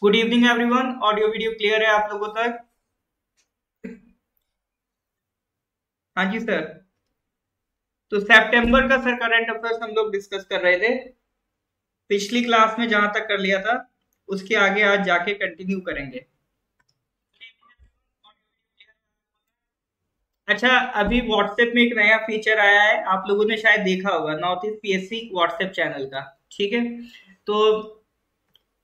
Good evening everyone. Audio video clear है आप लोगों तक? हाँ जी सर। तो सितंबर का सर करंट अफेयर्स हम लोग डिस्कस कर रहे थे। पिछली क्लास में जहां तक कर लिया था उसके आगे आज जाके कंटिन्यू करेंगे। अच्छा, अभी व्हाट्सएप में एक नया फीचर आया है, आप लोगों ने शायद देखा होगा, north east PSC WhatsApp channel का। ठीक है, तो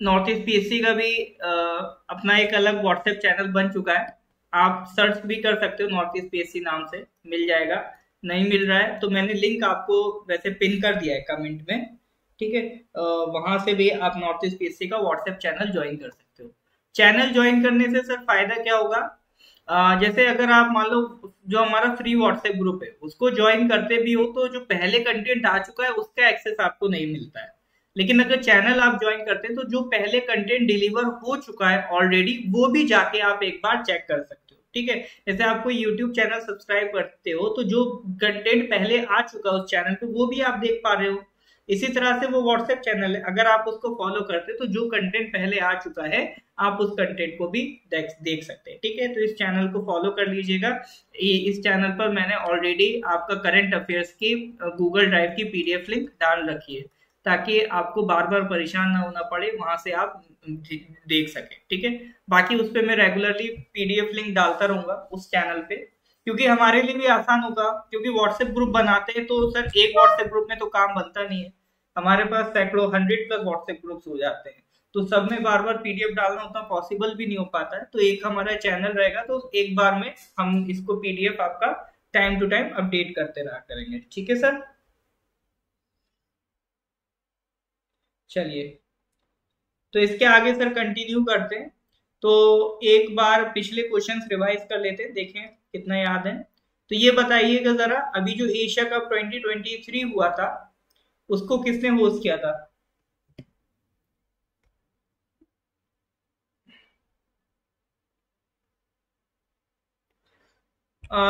नॉर्थ ईस्ट पीएससी का भी अपना एक अलग व्हाट्सएप चैनल बन चुका है। आप सर्च भी कर सकते हो, नॉर्थ ईस्ट पीएससी नाम से मिल जाएगा। नहीं मिल रहा है तो मैंने लिंक आपको वैसे पिन कर दिया है कमेंट में। ठीक है, वहां से भी आप नॉर्थ ईस्ट पीएससी का व्हाट्सएप चैनल ज्वाइन कर सकते हो। चैनल ज्वाइन करने से सर फायदा क्या होगा? जैसे अगर आप मान लो जो हमारा फ्री व्हाट्सएप ग्रुप है उसको ज्वाइन करते भी हो तो जो पहले कंटेंट आ चुका है उसका एक्सेस आपको नहीं मिलता है। लेकिन अगर चैनल आप ज्वाइन करते हैं तो जो पहले कंटेंट डिलीवर हो चुका है ऑलरेडी वो भी जाके आप एक बार चेक कर सकते हो। ठीक है, जैसे आपको यूट्यूब चैनल सब्सक्राइब करते हो तो जो कंटेंट पहले आ चुका है उस चैनल पे वो भी आप देख पा रहे हो। इसी तरह से वो व्हाट्सएप चैनल है, अगर आप उसको फॉलो करते तो जो कंटेंट पहले आ चुका है आप उस कंटेंट को भी देख सकते हैं। ठीक है, तो इस चैनल को फॉलो कर लीजिएगा। इस चैनल पर मैंने ऑलरेडी आपका करंट अफेयर्स की गूगल ड्राइव की पीडीएफ लिंक डाल रखी है ताकि आपको बार बार परेशान ना होना पड़े, वहां से आप देख सके। ठीक है, बाकी उस पर मैं रेगुलरली पीडीएफ लिंक डालता रहूंगा उस चैनल पे, क्योंकि हमारे लिए भी आसान होगा। क्योंकि व्हाट्सएप ग्रुप बनाते हैं तो सर एक व्हाट्सएप ग्रुप में तो काम बनता नहीं है, हमारे पास सैकड़ों 100+ व्हाट्सएप ग्रुप्स हो जाते हैं, तो सब में बार बार पीडीएफ डालना उतना पॉसिबल भी नहीं हो पाता है। तो एक हमारा चैनल रहेगा तो एक बार में हम इसको पीडीएफ आपका टाइम टू टाइम अपडेट करते रहा करेंगे। ठीक है सर, चलिए तो इसके आगे सर कंटिन्यू करते हैं। तो एक बार पिछले क्वेश्चंस रिवाइज कर लेते हैं, देखें कितना याद है। तो ये बताइएगा जरा, अभी जो एशिया कप 2023 हुआ था उसको किसने होस्ट किया था?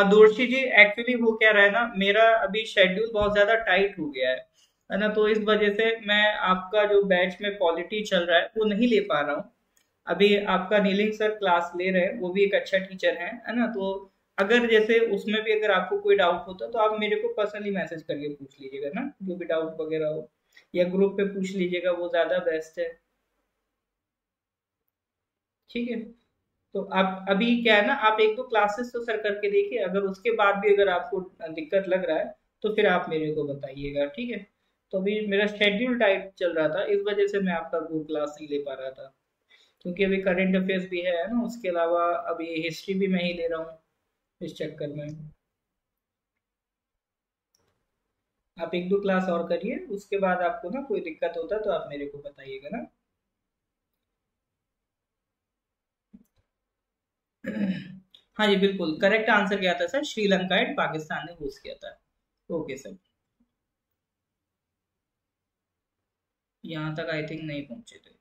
दोर्शी जी, एक्चुअली वो क्या रहा है ना, मेरा अभी शेड्यूल बहुत ज्यादा टाइट हो गया है ना, तो इस वजह से मैं आपका जो बैच में पॉलिटी चल रहा है वो नहीं ले पा रहा हूँ। अभी आपका नीलिंग सर क्लास ले रहे हैं, वो भी एक अच्छा टीचर है ना। तो अगर जैसे उसमें भी अगर आपको कोई डाउट होता तो आप मेरे को पर्सनली मैसेज करके पूछ लीजिएगा ना, जो भी डाउट वगैरह हो, या ग्रुप पे पूछ लीजिएगा, वो ज्यादा बेस्ट है। ठीक है, तो आप अभी क्या है ना, आप एक दो क्लासेस तो सर करके देखिए, अगर उसके बाद भी अगर आपको दिक्कत लग रहा है तो फिर आप मेरे को बताइएगा। ठीक है, तो अभी मेरा शेड्यूल टाइट चल रहा था, इस वजह से मैं आपका वो क्लास नहीं ले पा रहा था, क्योंकि अभी करंट अफेयर्स भी है ना, उसके अलावा अभी हिस्ट्री भी मैं ही ले रहा हूँ इस चक्कर में। आप एक दो क्लास और करिए, उसके बाद आपको ना कोई दिक्कत होता है तो आप मेरे को बताइएगा ना। हाँ जी बिल्कुल, करेक्ट आंसर क्या था सर? श्रीलंका एंड पाकिस्तान ने होस्ट किया था। ओके सर, यहाँ तक आई थिंक नहीं पहुंचे थे।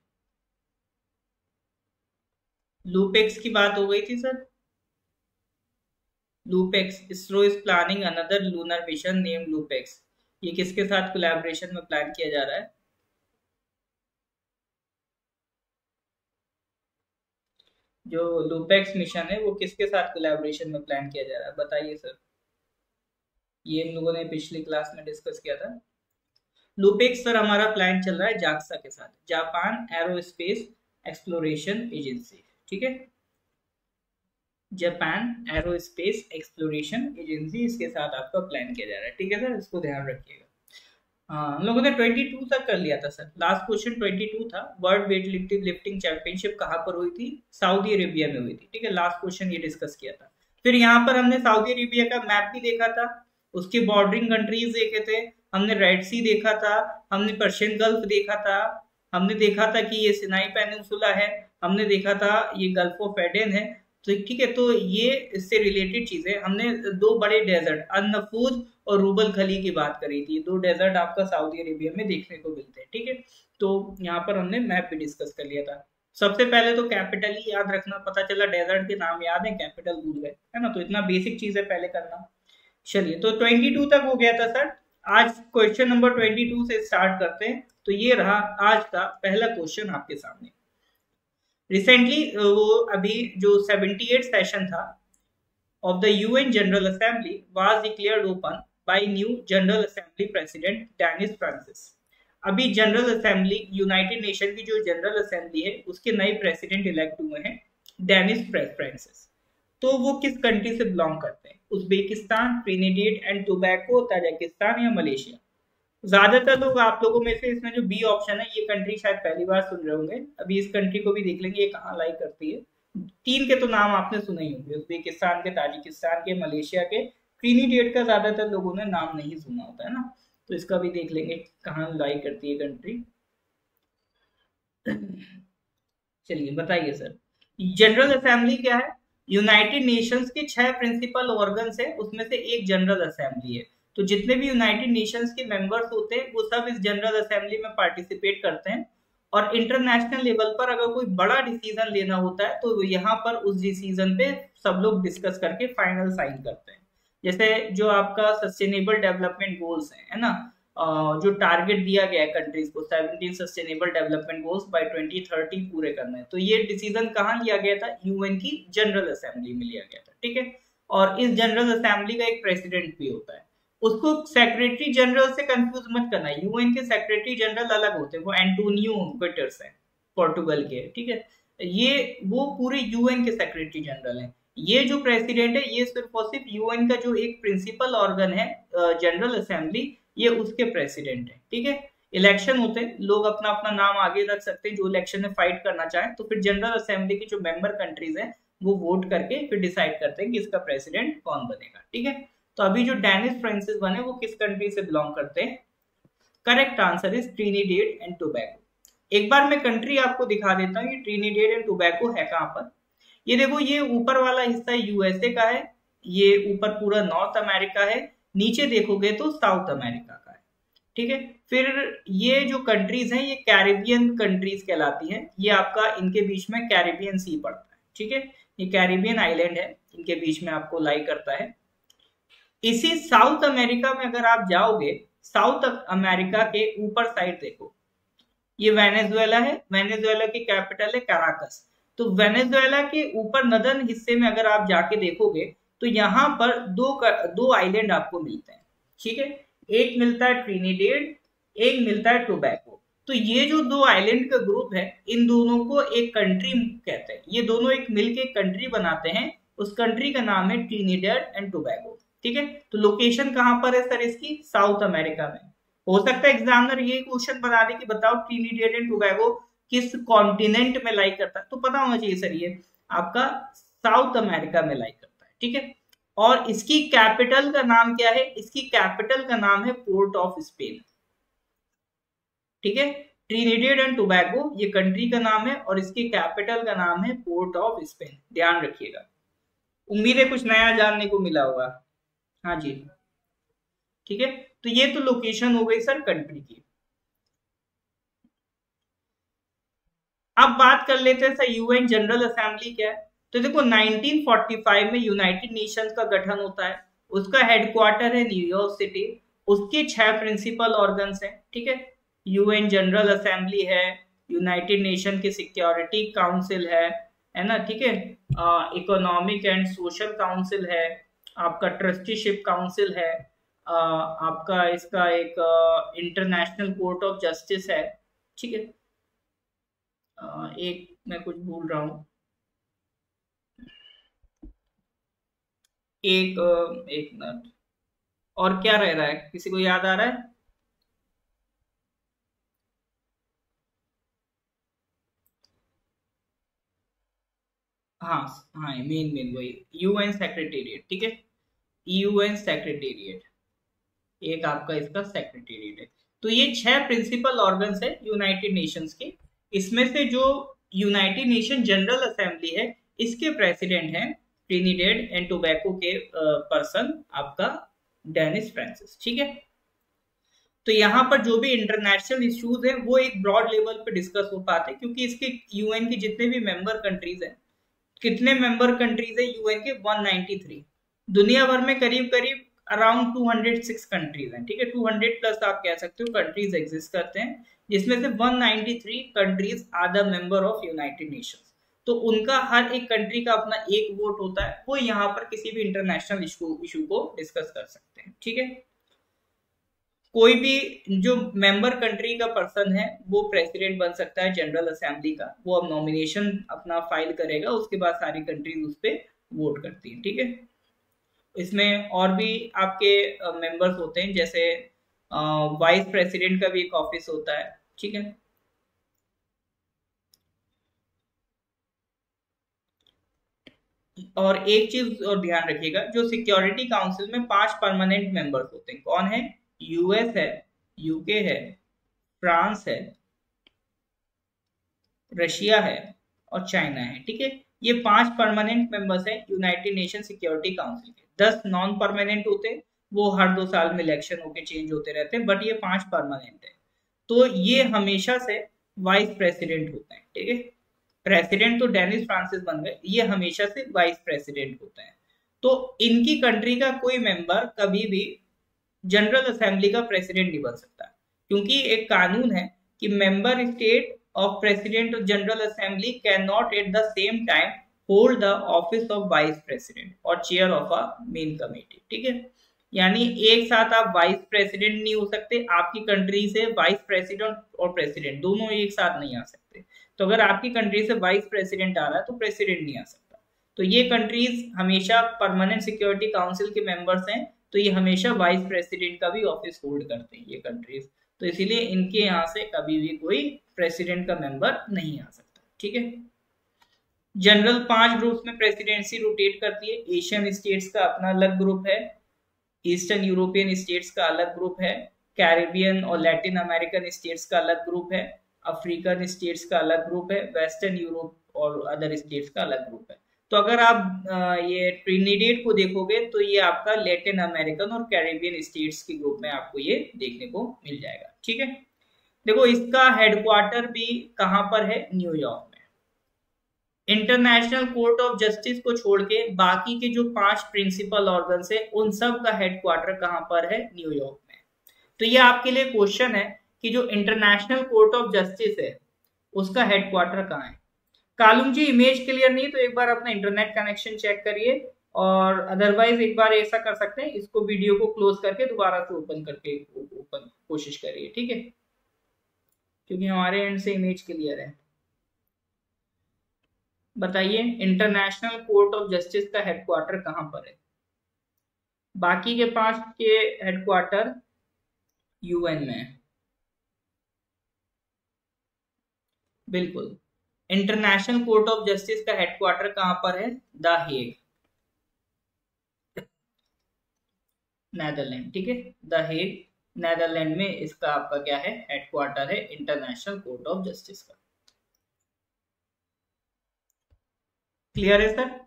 लूपेक्स की बात हो गई थी sir. LUPEX, ISRO is planning another lunar mission name LUPEX. ये किसके साथ कोलैबोरेशन में प्लान किया जा रहा है? जो लूपेक्स मिशन है वो किसके साथ कोलैबोरेशन में प्लान किया जा रहा है, बताइए सर। ये इन लोगों ने पिछली क्लास में डिस्कस किया था। लूपेक्स सर हमारा प्लान चल रहा है जाक्सा के साथ, जापान एरोस्पेस एक्सप्लोरेशन एजेंसी। ठीक है, जापान एरोस्पेस एक्सप्लोरेशन एजेंसी, इसके साथ आपका प्लान किया जा रहा है। ठीक है सर, इसको ध्यान रखिएगा। हाँ, हम लोगों ने 22 तक कर लिया था सर, लास्ट क्वेश्चन 22 था। वर्ल्ड वेट लिफ्टिंग चैंपियनशिप कहाँ पर हुई थी? सऊदी अरेबिया में हुई थी। ठीक है, लास्ट क्वेश्चन ये डिस्कस किया था। फिर यहाँ पर हमने सऊदी अरेबिया का मैप भी देखा था, उसके बॉर्डरिंग कंट्रीज देखे थे, हमने रेड सी देखा था, हमने पर्शियन गल्फ देखा था, हमने देखा था कि ये सिनाई पेनिनसुला है, हमने देखा था ये गल्फ ऑफ एडन है। तो ठीक है, तो ये इससे रिलेटेड चीजें हमने, दो बड़े डेजर्ट अन-नफूज और रूबल खली की बात करी थी, दो डेजर्ट आपका सऊदी अरेबिया में देखने को मिलते हैं। ठीक है, तो यहाँ पर हमने मैप भी डिस्कस कर लिया था। सबसे पहले तो कैपिटल ही याद रखना, पता चला डेजर्ट के नाम याद है, कैपिटल भूल गए, है ना, तो इतना बेसिक चीज है पहले करना। चलिए, तो 22 तक हो गया था सर। आज क्वेश्चन नंबर 22 से स्टार्ट करते हैं। तो ये रहा आज का पहला क्वेश्चन आपके सामने। रिसेंटली वो अभी जो 78 सेशन था of the UN General Assembly was declared open by new General Assembly President Dennis Francis. अभी जनरल असेंबली, यूनाइटेड नेशन की जो जनरल असेंबली है उसके नए प्रेसिडेंट इलेक्ट हुए हैं, डेनिस फ्रांसिस। तो वो किस कंट्री से बिलोंग करते हैं? Uzbekistan, Trinidad and tobacco, Tajikistan या मलेशिया? ज्यादातर लोग, आप लोगों में से इसमें जो बी ऑप्शन है ये कंट्री शायद पहली बार सुन रहे होंगे। अभी इस कंट्री को भी देख लेंगे ये कहाँ लाई करती है। तीन के तो नाम आपने सुने ही होंगे, उज्बेकिस्तान के, ताजिकिस्तान के, मलेशिया के। ट्रिनिडेड का ज्यादातर लोगों ने नाम नहीं सुना होता है ना, तो इसका भी देख लेंगे कहाँ लाई करती है कंट्री। चलिए बताइए सर, जनरल असेंबली क्या है? यूनाइटेड नेशंस के 6 प्रिंसिपल ऑर्गन्स है, उसमें से एक जनरल असेंबली है। तो जितने भी यूनाइटेड नेशंस के मेंबर्स होते हैं वो सब इस जनरल असेंबली में पार्टिसिपेट करते हैं। और इंटरनेशनल लेवल पर अगर कोई बड़ा डिसीजन लेना होता है तो यहाँ पर उस डिसीजन पे सब लोग डिस्कस करके फाइनल साइन करते हैं। जैसे जो आपका सस्टेनेबल डेवलपमेंट गोल्स है ना, जो टारगेट दिया गया है कंट्रीज को, 17 सस्टेनेबल डेवलपमेंट गोल्स बाय 2030 पूरे करना है, तो ये डिसीजन कहाँ लिया गया था? यूएन की जनरल असेंबली में लिया गया था, ठीक है। और इस जनरल असेंबली का एक प्रेसिडेंट भी होता है। उसको सेक्रेटरी जनरल से कंफ्यूज मत करना, यूएन के सेक्रेटरी जनरल अलग होते हैं, वो एंटोनियो गुटेरेस है, पोर्टुगल के, ठीक है। ये वो पूरे यूएन के सेक्रेटरी जनरल हैं। ये जो प्रेसिडेंट है ये सिर्फ और सिर्फ यूएन का जो एक प्रिंसिपल ऑर्गन है जनरल असेंबली, ये उसके प्रेसिडेंट है, ठीक है। इलेक्शन होते हैं, लोग अपना अपना नाम आगे रख सकते हैं जो इलेक्शन में फाइट करना चाहे, तो फिर जनरल असेंबली की जो मेंबर कंट्रीज हैं वो वोट करके फिर डिसाइड करते हैं कि इसका प्रेसिडेंट कौन बनेगा, ठीक है। तो अभी जो डेनिस फ्रांसिस बने वो किस कंट्री से बिलोंग करते हैं? Correct answer is Trinidad and Tobago. एक बार मैं कंट्री आपको दिखा देता हूँ, ये ट्रिनिडेड एंड टोबैगो है कहाँ पर। ये देखो, ये ऊपर वाला हिस्सा यूएसए का है, ये ऊपर पूरा नॉर्थ अमेरिका है, नीचे देखोगे तो साउथ अमेरिका का है, ठीक है। फिर ये जो कंट्रीज हैं ये कैरिबियन कंट्रीज कहलाती हैं, ये आपका इनके बीच में कैरिबियन सी पड़ता है, ठीक है। ये कैरिबियन आइलैंड है, इनके बीच में आपको लाई करता है। इसी साउथ अमेरिका में अगर आप जाओगे, साउथ अमेरिका के ऊपर साइड देखो, ये वेनेजुएला है, वेनेजुएला की कैपिटल है कैराकस। तो वेनेजुएला के ऊपर नदर्न हिस्से में अगर आप जाके देखोगे तो यहाँ पर दो आइलैंड आपको मिलते हैं, ठीक है। एक मिलता है ट्रिनिडेड, एक मिलता है टोबैगो। तो ये जो दो आइलैंड का ग्रुप है, इन दोनों को एक कंट्री कहते हैं। ये दोनों एक मिलके कंट्री बनाते हैं, उस कंट्री का नाम है ट्रिनिडेड एंड टोबैगो, ठीक है। तो लोकेशन कहाँ पर है सर इसकी? साउथ अमेरिका में। हो सकता है एग्जामिनर ये क्वेश्चन बना दे कि बताओ ट्रिनिडेड एंड टोबैगो किस कॉन्टिनेंट में लाई करता है, तो पता होना चाहिए सर ये आपका साउथ अमेरिका में लाई करता है, ठीक है। और इसकी कैपिटल का नाम क्या है? इसकी कैपिटल का नाम है पोर्ट ऑफ स्पेन, ठीक है। ट्रिनिडेड एंड टोबैगो ये कंट्री का नाम है और इसकी कैपिटल का नाम है पोर्ट ऑफ स्पेन, ध्यान रखिएगा। उम्मीद है कुछ नया जानने को मिला होगा। हाँ जी, ठीक है। तो ये तो लोकेशन हो गई सर कंट्री की। अब बात कर लेते हैं सर यूएन जनरल असेंबली क्या है। तो देखो 1945 में यूनाइटेड नेशंस का गठन होता है, उसका हेडक्वार्टर है न्यूयॉर्क सिटी, उसके 6 प्रिंसिपल ऑर्गन्स हैं, ठीक है। यूएन जनरल असेंबली है, यूनाइटेड नेशन की सिक्योरिटी काउंसिल है ना, ठीक है। इकोनॉमिक एंड सोशल काउंसिल है, आपका ट्रस्टीशिप काउंसिल है, आपका इसका एक इंटरनेशनल कोर्ट ऑफ जस्टिस है, ठीक है। एक मैं कुछ भूल रहा हूँ, एक मिनट, और क्या रह रहा है, किसी को याद आ रहा है? हाँ हाँ, मेन मेन वही यूएन सेक्रेटेरिएट, ठीक है। यूएन सेक्रेटेरिएट एक आपका इसका सेक्रेटेरिएट है। तो ये 6 प्रिंसिपल ऑर्गन्स है यूनाइटेड नेशंस के। इसमें से जो यूनाइटेड नेशन जनरल असेंबली है इसके प्रेसिडेंट हैं ट्रिनिडेड एंड टोबैको के पर्सन आपका डेनिस फ्रांसिस, ठीक है। तो यहाँ पर जो भी इंटरनेशनल इश्यूज है वो एक ब्रॉड लेवल पे डिस्कस हो पाते हैं, क्योंकि इसके यूएन के जितने भी मेंबर कंट्रीज हैं, कितने मेंबर कंट्रीज है यूएन के? 193। दुनिया भर में करीब करीब अराउंड 206 कंट्रीज हैं, ठीक है। 200 प्लस आप कह सकते हो कंट्रीज एग्जिस्ट करते हैं, जिसमें से 193 countries are the member of United Nations. तो उनका हर एक कंट्री का अपना एक वोट होता है, वो यहाँ पर किसी भी इंटरनेशनल इशू को डिस्कस कर सकते हैं। ठीक है, कोई भी जो मेंबर कंट्री का पर्सन है वो प्रेसिडेंट बन सकता है जनरल असेंबली का। वो अब नॉमिनेशन अपना फाइल करेगा, उसके बाद सारी कंट्रीज उस पर वोट करती है। ठीक है, इसमें और भी आपके मेंबर्स होते हैं, जैसे वाइस प्रेसिडेंट का भी एक ऑफिस होता है। ठीक है, और एक चीज और ध्यान रखिएगा, जो सिक्योरिटी काउंसिल में 5 परमानेंट मेंबर्स होते हैं, कौन है? यूएस है, यूके है, फ्रांस है, रशिया है और चाइना है। ठीक है, ये 5 परमानेंट मेंबर्स हैं यूनाइटेड नेशन सिक्योरिटी काउंसिल के। 10 नॉन परमानेंट होते हैं, वो हर 2 साल में इलेक्शन होके चेंज होते रहते हैं, बट ये 5 परमानेंट है। तो ये हमेशा से वाइस प्रेसिडेंट होते हैं। ठीक है, प्रेसिडेंट तो डेनिस फ्रांसिस बन गए, ये हमेशा से वाइस प्रेसिडेंट होते हैं। तो इनकी कंट्री का कोई मेंबर कभी भी जनरल असेंबली का प्रेसिडेंट नहीं बन सकता, क्योंकि एक कानून है कि member state of president of general assembly can not at the same time hold the office of vice president और chair of a main committee. ठीक है, यानी एक साथ आप वाइस प्रेसिडेंट नहीं हो सकते, आपकी कंट्री से वाइस प्रेसिडेंट और प्रेसिडेंट दोनों एक साथ नहीं आ सकते। तो अगर आपकी कंट्री से वाइस प्रेसिडेंट आ रहा है तो प्रेसिडेंट नहीं आ सकता। तो ये कंट्रीज हमेशा परमानेंट सिक्योरिटी काउंसिल के मेंबर्स हैं, तो ये हमेशा वाइस प्रेसिडेंट का भी ऑफिस होल्ड करते हैं ये कंट्रीज। तो इसीलिए इनके यहाँ से कभी भी कोई प्रेसिडेंट का मेंबर नहीं आ सकता। ठीक है, जनरल 5 ग्रुप्स में प्रेसिडेंसी रोटेट करती है। एशियन स्टेट्स का अपना अलग ग्रुप है, ईस्टर्न यूरोपियन स्टेट्स का अलग ग्रुप है, कैरिबियन और लैटिन अमेरिकन स्टेट्स का अलग ग्रुप है, अफ्रीकन स्टेट्स का अलग ग्रुप है, वेस्टर्न यूरोप और अदर स्टेट्स का अलग ग्रुप है। तो अगर आप ये ट्रिनिडेड को देखोगे तो ये आपका लैटिन अमेरिकन और कैरिबियन स्टेट्स के ग्रुप में आपको ये देखने को मिल जाएगा। ठीक है, देखो इसका हेडक्वार्टर भी कहाँ पर है? न्यूयॉर्क में। इंटरनेशनल कोर्ट ऑफ जस्टिस को छोड़ के बाकी के जो 5 प्रिंसिपल ऑर्गन्स है उन सब का हेडक्वार्टर कहाँ पर है? न्यूयॉर्क में। तो ये आपके लिए क्वेश्चन है कि जो इंटरनेशनल कोर्ट ऑफ जस्टिस है उसका हेडक्वार्टर कहाँ है। कालूम जी इमेज क्लियर नहीं, तो एक बार अपना इंटरनेट कनेक्शन चेक करिए, और अदरवाइज एक बार ऐसा कर सकते हैं, इसको वीडियो को क्लोज करके दोबारा से ओपन करके ओपन कोशिश करिए। ठीक है, क्योंकि हमारे एंड से इमेज क्लियर है। बताइए इंटरनेशनल कोर्ट ऑफ जस्टिस का हेडक्वार्टर कहां पर है? बाकी के 5 के हेडक्वार्टर यूएन में है। बिल्कुल, इंटरनेशनल कोर्ट ऑफ जस्टिस का हेडक्वार्टर कहां पर है? The Hague, Netherland. ठीक है, द हेग नेदरलैंड में इसका आपका क्या है? हेडक्वार्टर है इंटरनेशनल कोर्ट ऑफ जस्टिस का। क्लियर है सर?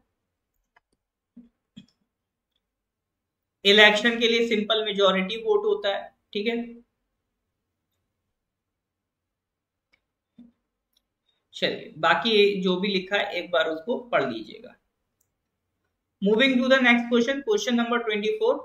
इलेक्शन के लिए सिंपल मेजॉरिटी वोट होता है। ठीक है, चलिए बाकी जो भी लिखा है एक बार उसको पढ़ लीजिएगा। Moving to the next question, question number 24।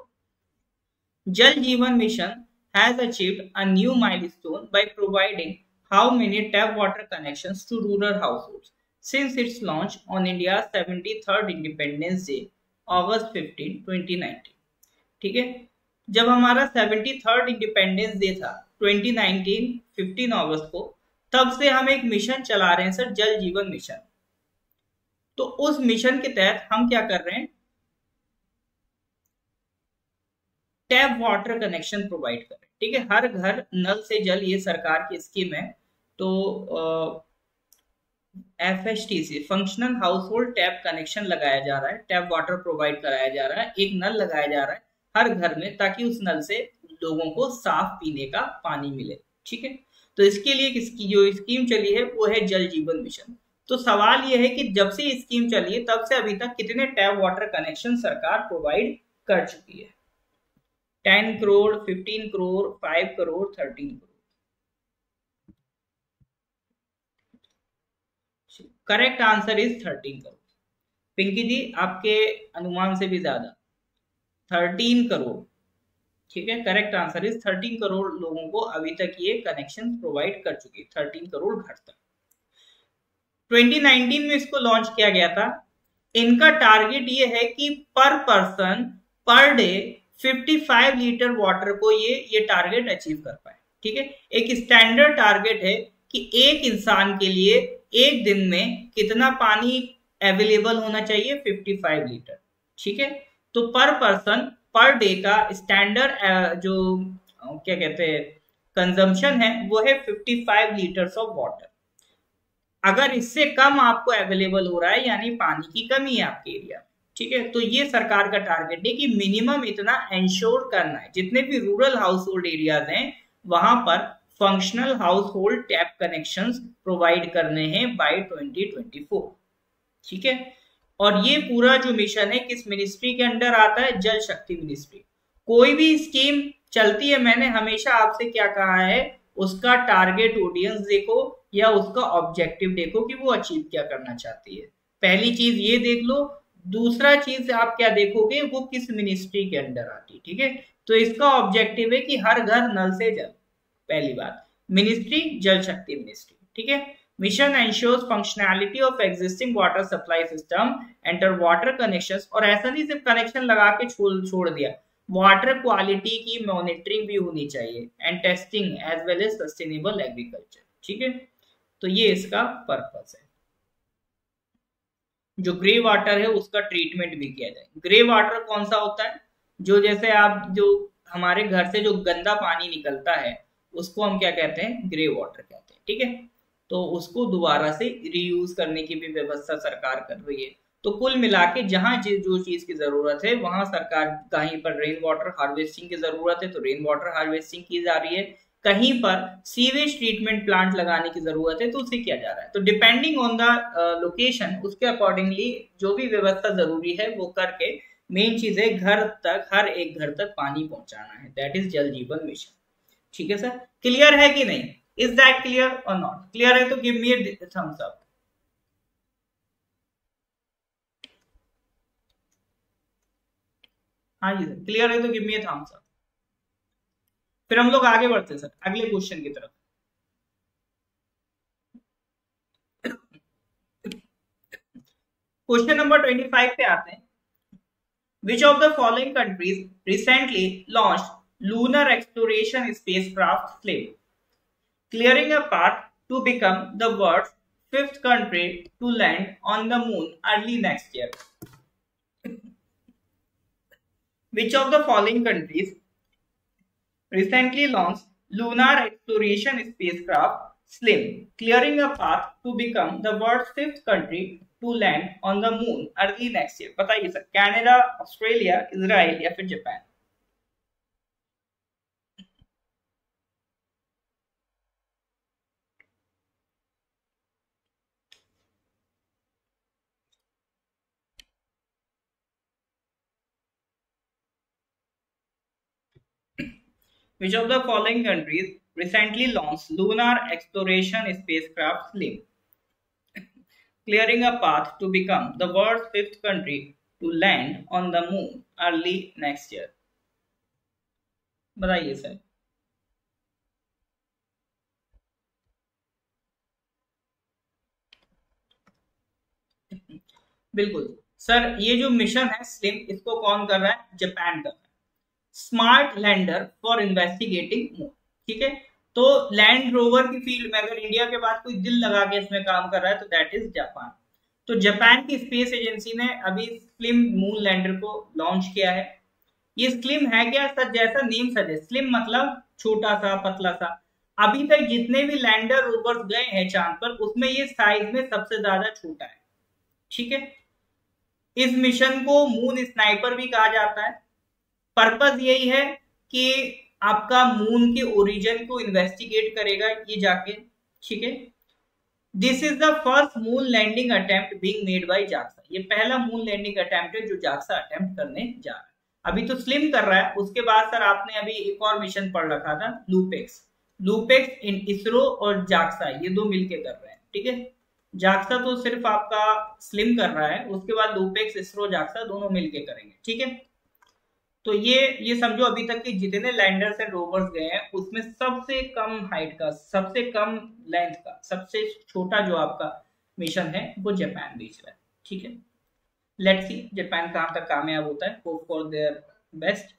Jal Jeevan Mission has achieved a new milestone by providing how many tap water connections to rural households since its launch on India's 73rd Independence Day, August 15, 2019। ठीक है, जब हमारा 73rd independence day था 2019 15 अगस्त को, तब से हम एक मिशन चला रहे हैं सर, जल जीवन मिशन। तो उस मिशन के तहत हम क्या कर रहे हैं? टैप वाटर कनेक्शन प्रोवाइड कर रहे हैं। ठीक है, हर घर नल से जल, ये सरकार की स्कीम है। तो FHTC functional house hold tap connection लगाया जा रहा है, टैप वाटर प्रोवाइड कराया जा रहा है, एक नल लगाया जा रहा है हर घर में, ताकि उस नल से लोगों को साफ पीने का पानी मिले। ठीक है, तो इसके लिए किसकी जो स्कीम चली है वो है जल जीवन मिशन। तो सवाल ये है कि जब से स्कीम चली है तब से अभी तक कितने टैप वाटर कनेक्शन सरकार प्रोवाइड कर चुकी है? 10 crore, 15 crore, 5 crore, 13 crore. Correct answer is 13 crore. Pinky ji आपके अनुमान से भी ज्यादा, 13 करोड़। ठीक है, करेक्ट आंसर इज 13 करोड़ लोगों को अभी तक ये कनेक्शन प्रोवाइड कर चुकी है, 13 करोड़ घर तक। 2019 में इसको लॉन्च किया गया था। इनका टारगेट ये है कि पर person per day 55 litre water को ये टारगेट अचीव कर पाए। ठीक है, एक स्टैंडर्ड टारगेट है कि एक इंसान के लिए एक दिन में कितना पानी अवेलेबल होना चाहिए, 55 लीटर। ठीक है, तो पर पर्सन पर डे का स्टैंडर्ड जो क्या कहते हैं कंजम्पशन है वो है 55 लीटर्स ऑफ वाटर। अगर इससे कम आपको अवेलेबल हो रहा है यानी पानी की कमी है आपके एरिया में, ठीक है, तो ये सरकार का टारगेट है कि मिनिमम इतना इंश्योर करना है। जितने भी रूरल हाउस होल्ड एरियाज हैं वहां पर functional house hold tap connections provide करने हैं बाय 2024। ठीक है, और ये पूरा जो मिशन है किस मिनिस्ट्री के अंडर आता है, जल शक्ति मिनिस्ट्री। कोई भी स्कीम चलती है, मैंने हमेशा आपसे क्या कहा है, उसका टारगेट ऑडियंस देखो या उसका ऑब्जेक्टिव देखो कि वो अचीव क्या करना चाहती है। पहली चीज ये देख लो, दूसरा चीज आप क्या देखोगे, वो किस मिनिस्ट्री के अंडर आती। ठीक है, तो इसका ऑब्जेक्टिव है कि हर घर नल से जल। पहली बात, मिनिस्ट्री जल शक्ति मिनिस्ट्री। ठीक है, mission ensures functionality of existing water supply system enter water connections. और ऐसा नहीं सिर्फ कनेक्शन लगा के छोड़ दिया, वाटर क्वालिटी की मॉनिटरिंग भी होनी चाहिए and testing as well as sustainable agriculture. ठीक है, तो ये इसका पर्पस है। जो ग्रे वाटर है उसका ट्रीटमेंट भी किया जाए। ग्रे वाटर कौन सा होता है, जो जैसे आप जो हमारे घर से जो गंदा पानी निकलता है उसको हम क्या कहते हैं, ग्रे वाटर कहते हैं। ठीक है, तो उसको दोबारा से रीयूज करने की भी व्यवस्था सरकार कर रही है। तो कुल मिला के जहां जो चीज की जरूरत है वहां सरकार, कहीं पर रेन वाटर हार्वेस्टिंग की जरूरत है तो रेन वाटर हार्वेस्टिंग की जा रही है, कहीं पर सीवेज ट्रीटमेंट प्लांट लगाने की जरूरत है तो उसे किया जा रहा है। तो डिपेंडिंग ऑन द लोकेशन उसके अकॉर्डिंगली जो भी व्यवस्था जरूरी है वो करके, मेन चीज है घर तक, हर एक घर तक पानी पहुंचाना है। दैट इज जल जीवन मिशन। ठीक है सर, क्लियर है कि नहीं? इज दैट क्लियर और नॉट क्लियर है तो give me a thumbs up. हाँ जी सर, क्लियर है तो give me a thumbs up. फिर हम लोग आगे बढ़ते हैं सर अगले क्वेश्चन की तरफ। क्वेश्चन नंबर 25 पे आते हैं। Which of the following countries recently launched lunar exploration spacecraft SLIM, clearing a path to become the world's fifth country to land on the moon early next year? Which of the following countries recently launched lunar exploration spacecraft SLIM, clearing a path to become the world's fifth country to land on the moon early next year? बताइए sir, Canada, Australia, Israel या फिर Japan? Which of the following countries recently launched lunar exploration spacecraft SLIM, clearing a path to become the world's fifth country to land on the moon early next year? बताइए sir. बिल्कुल sir, ये जो mission है slim, इसको कौन कर रहा है, जापान कर रहा है। Smart lander for investigating moon. ठीक है, तो लैंड रोवर की फील्ड में अगर इंडिया के बाद कोई दिल लगा के इसमें काम कर रहा है तो दैट इज जापान। तो जापान की स्पेस एजेंसी ने अभी स्लिम मून लैंडर को लॉन्च किया है। ये स्लिम है क्या सर, जैसा नेम सजेस्ट, स्लिम मतलब छोटा सा, पतला सा। अभी तक जितने भी लैंडर रोवर्स गए हैं चांद पर, उसमें ये साइज में सबसे ज्यादा छोटा है। ठीक है, इस मिशन को मून स्नाइपर भी कहा जाता है। पर्पस यही है कि आपका मून के ओरिजिन को इन्वेस्टिगेट करेगा ये जाके। ठीक है, this is the first moon landing attempt being made by JAXA. ये पहला मून लैंडिंग अटेम्प्ट है जो जाक्सा अटेम्प्ट करने जा रहा है। अभी तो स्लिम कर रहा है, उसके बाद सर आपने अभी एक और मिशन पढ़ रखा था, लूपेक्स। लूपेक्स इन इसरो और जाक्सा ये दो मिलके कर रहे हैं। ठीक है, जाक्सा तो सिर्फ आपका स्लिम कर रहा है, उसके बाद लूपेक्स, इसरो, जाक्सा दोनों मिलके करेंगे। ठीक है, तो ये समझो अभी तक के जितने लैंडर्स एंड रोवर्स गए हैं उसमें सबसे कम हाइट का, सबसे कम लेंथ का, सबसे छोटा जो आपका मिशन है वो जापान भेज रहा है। ठीक है, लेट्स सी जापान कहाँ तक कामयाब होता है, होप फॉर देयर बेस्ट।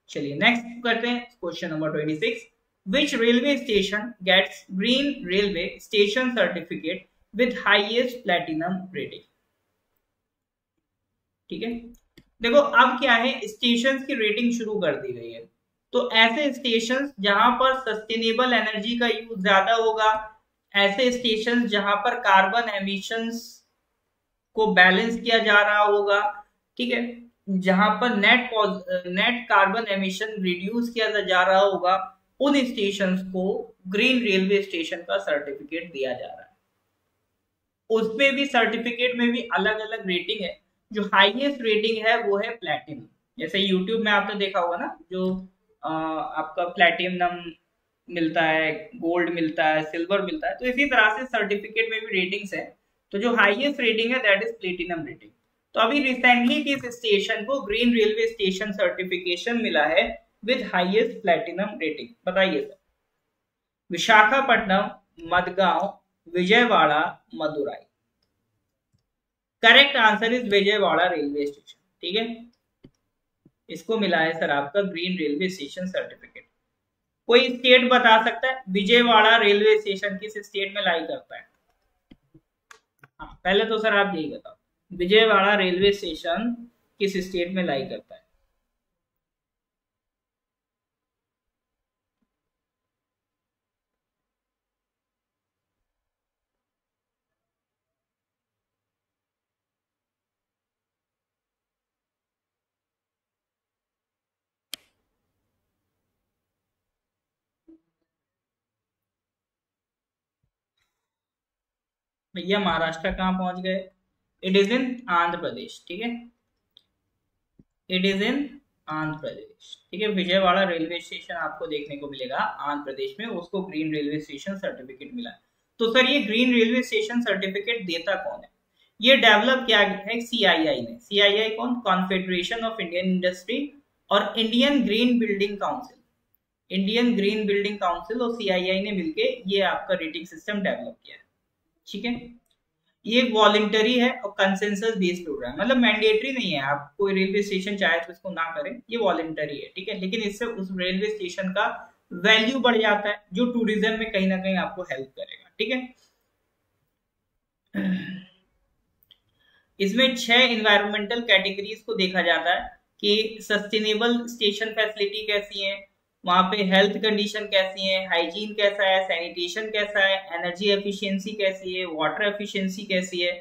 चलिए नेक्स्ट करते हैं question number 26। Which railway station gets green railway station certificate with highest platinum rating. ठीक है, देखो अब क्या है, स्टेशंस की रेटिंग शुरू कर दी गई है। तो ऐसे स्टेशंस जहां पर सस्टेनेबल एनर्जी का यूज ज्यादा होगा, ऐसे स्टेशंस जहां पर कार्बन एमिशंस को बैलेंस किया जा रहा होगा, ठीक है, जहां पर नेट कार्बन एमिशन रिड्यूस किया जा रहा होगा, उन स्टेशंस को ग्रीन रेलवे स्टेशन का सर्टिफिकेट दिया जा रहा है। उसमें भी सर्टिफिकेट में भी अलग अलग रेटिंग है। जो हाईएस्ट रेटिंग है वो है प्लैटिनम। जैसे यूट्यूब में आपने देखा होगा ना, जो आपका प्लैटिनम मिलता है, गोल्ड मिलता है, सिल्वर मिलता है, तो इसी तरह से सर्टिफिकेट में भी रेटिंग्स है। तो जो हाईएस्ट रेटिंग है दैट इज प्लेटिनम रेटिंग। तो अभी रिसेंटली किस स्टेशन को ग्रीन रेलवे स्टेशन सर्टिफिकेशन मिला है विद हाईएस्ट प्लेटिनम रेटिंग, बताइए sir. Visakhapatnam, Madgaon, Vijayawada, Madurai. Correct answer is Vijayawada railway station. ठीक है, इसको मिला है सर आपका ग्रीन रेलवे स्टेशन सर्टिफिकेट। कोई स्टेट बता सकता है विजयवाड़ा रेलवे स्टेशन किस स्टेट में लाई करता है? हाँ, पहले तो सर आप यही बताओ, विजयवाड़ा रेलवे स्टेशन किस स्टेट में लाई करता है? भैया महाराष्ट्र कहाँ पहुंच गए? It is in Andhra Pradesh. ठीक है, it is in Andhra Pradesh. ठीक है, विजयवाड़ा रेलवे स्टेशन आपको देखने को मिलेगा आंध्र प्रदेश में, उसको ग्रीन रेलवे स्टेशन सर्टिफिकेट मिला। तो सर ये ग्रीन रेलवे स्टेशन सर्टिफिकेट देता कौन है? ये डेवलप किया है सीआईआई ने। सीआईआई कौन? कॉन्फेडरेशन ऑफ इंडियन इंडस्ट्री और Indian green building council. Indian green building council और सीआईआई ने मिलकर ये आपका रेटिंग सिस्टम डेवलप किया है। ठीक है, ये वॉलंटरी है और कंसेंसस बेस्ड प्रोग्राम, मतलब मैंडेटरी नहीं है, आप कोई रेलवे स्टेशन चाहे तो इसको ना करें, ये वॉलंटरी है। ठीक है, लेकिन इससे उस रेलवे स्टेशन का वैल्यू बढ़ जाता है जो टूरिज्म में कहीं ना कहीं आपको हेल्प करेगा। ठीक है, इसमें 6 इन्वायरमेंटल कैटेगरीज को देखा जाता है कि सस्टेनेबल स्टेशन फैसिलिटी कैसी है, वहां पे हेल्थ कंडीशन कैसी है, हाइजीन कैसा है, सैनिटेशन कैसा है, एनर्जी एफिशिएंसी कैसी है, वाटर एफिशिएंसी कैसी है,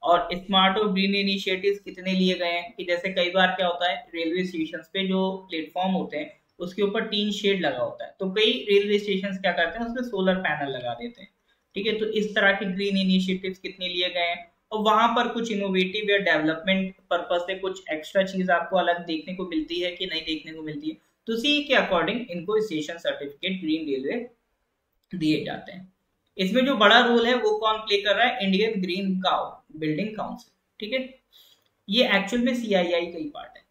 और स्मार्ट और ग्रीन इनिशिएटिव्स कितने लिए गए हैं। कि जैसे कई बार क्या होता है, रेलवे स्टेशन पे जो प्लेटफॉर्म होते हैं उसके ऊपर टीन शेड लगा होता है, तो कई रेलवे स्टेशन क्या करते हैं उसमें सोलर पैनल लगा देते हैं। ठीक है, तो इस तरह के ग्रीन इनिशिएटिव्स कितने लिए गए हैं, और वहां पर कुछ इनोवेटिव या डेवलपमेंट पर्पज से कुछ एक्स्ट्रा चीज आपको अलग देखने को मिलती है कि नहीं देखने को मिलती है, तो उसी के अकॉर्डिंग इनको स्टेशन सर्टिफिकेट ग्रीन रेलवे दिए जाते हैं। इसमें जो बड़ा रोल है वो कौन प्ले कर रहा है? Indian green building council. ठीक है, ये एक्चुअल में सीआईआई का ही पार्ट है,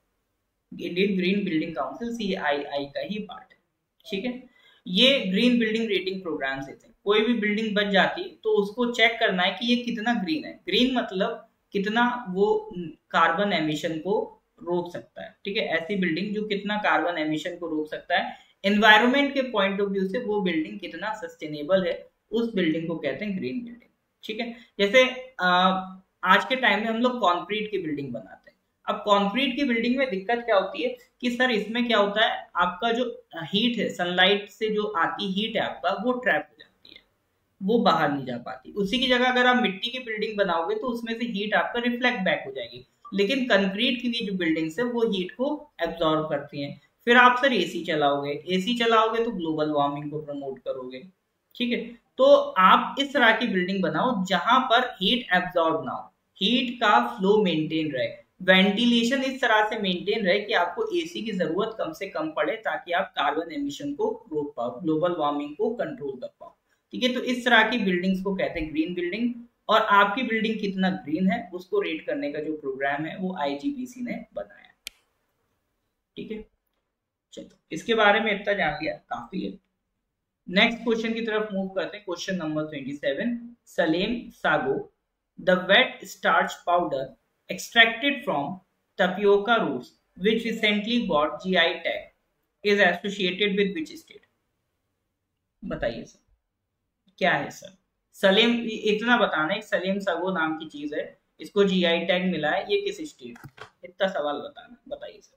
Indian green building council CII का ही पार्ट है। ठीक है, ये ग्रीन बिल्डिंग रेटिंग प्रोग्राम से थे। कोई भी बिल्डिंग बन जाती तो उसको चेक करना है कि ये कितना ग्रीन है। ग्रीन मतलब कितना वो कार्बन एमिशन को रोक सकता है। ठीक है, ऐसी बिल्डिंग जो कितना कार्बन एमिशन को रोक सकता है, एनवायरमेंट के पॉइंट ऑफ व्यू से वो बिल्डिंग कितना सस्टेनेबल है, उस बिल्डिंग को कहते हैं ग्रीन बिल्डिंग। ठीक है, जैसे आज के टाइम में हम लोग कॉन्क्रीट की बिल्डिंग बनाते हैं। अब कंक्रीट की बिल्डिंग में दिक्कत क्या होती है कि सर इसमें क्या होता है, आपका जो हीट है, सनलाइट से जो आती हीट है आपका, वो ट्रैप हो जाती है, वो बाहर नहीं जा पाती। उसी की जगह अगर आप मिट्टी की बिल्डिंग बनाओगे तो उसमें से हीट आपका रिफ्लेक्ट बैक हो जाएगी, लेकिन कंक्रीट की जो बिल्डिंग्स है वो हीट को एब्जॉर्ब करती हैं। फिर आप सर एसी चलाओगे तो ग्लोबल वार्मिंग को प्रमोट करोगे। ठीक है, तो आप इस तरह की बिल्डिंग बनाओ जहां पर हीट एब्जॉर्ब ना हो, हीट का फ्लो मेंटेन रहे, वेंटिलेशन इस तरह से मेंटेन रहे कि आपको एसी की जरूरत कम से कम पड़े, ताकि आप कार्बन एमिशन को रोक पाओ, ग्लोबल वार्मिंग को कंट्रोल कर पाओ। ठीक है, तो इस तरह की बिल्डिंग्स को कहते हैं ग्रीन बिल्डिंग। और आपकी बिल्डिंग कितना ग्रीन है उसको रेट करने का जो प्रोग्राम है वो आईजीपीसी ने बनाया। ठीक है, चलो इसके बारे में इतना जान लिया, काफी है। नेक्स्ट क्वेश्चन की तरफ मूव करते हैं, question number 27। Salem sago the wet starch powder extracted from tapioca roots which recently got GI tag is associated with which state? बताइए सर, क्या है सर? सलेम, इतना बताना है, सलेम सगो नाम की चीज है, इसको जीआई टैग मिला है, ये किस स्टेट? इतना सवाल बताना, बताइए सर।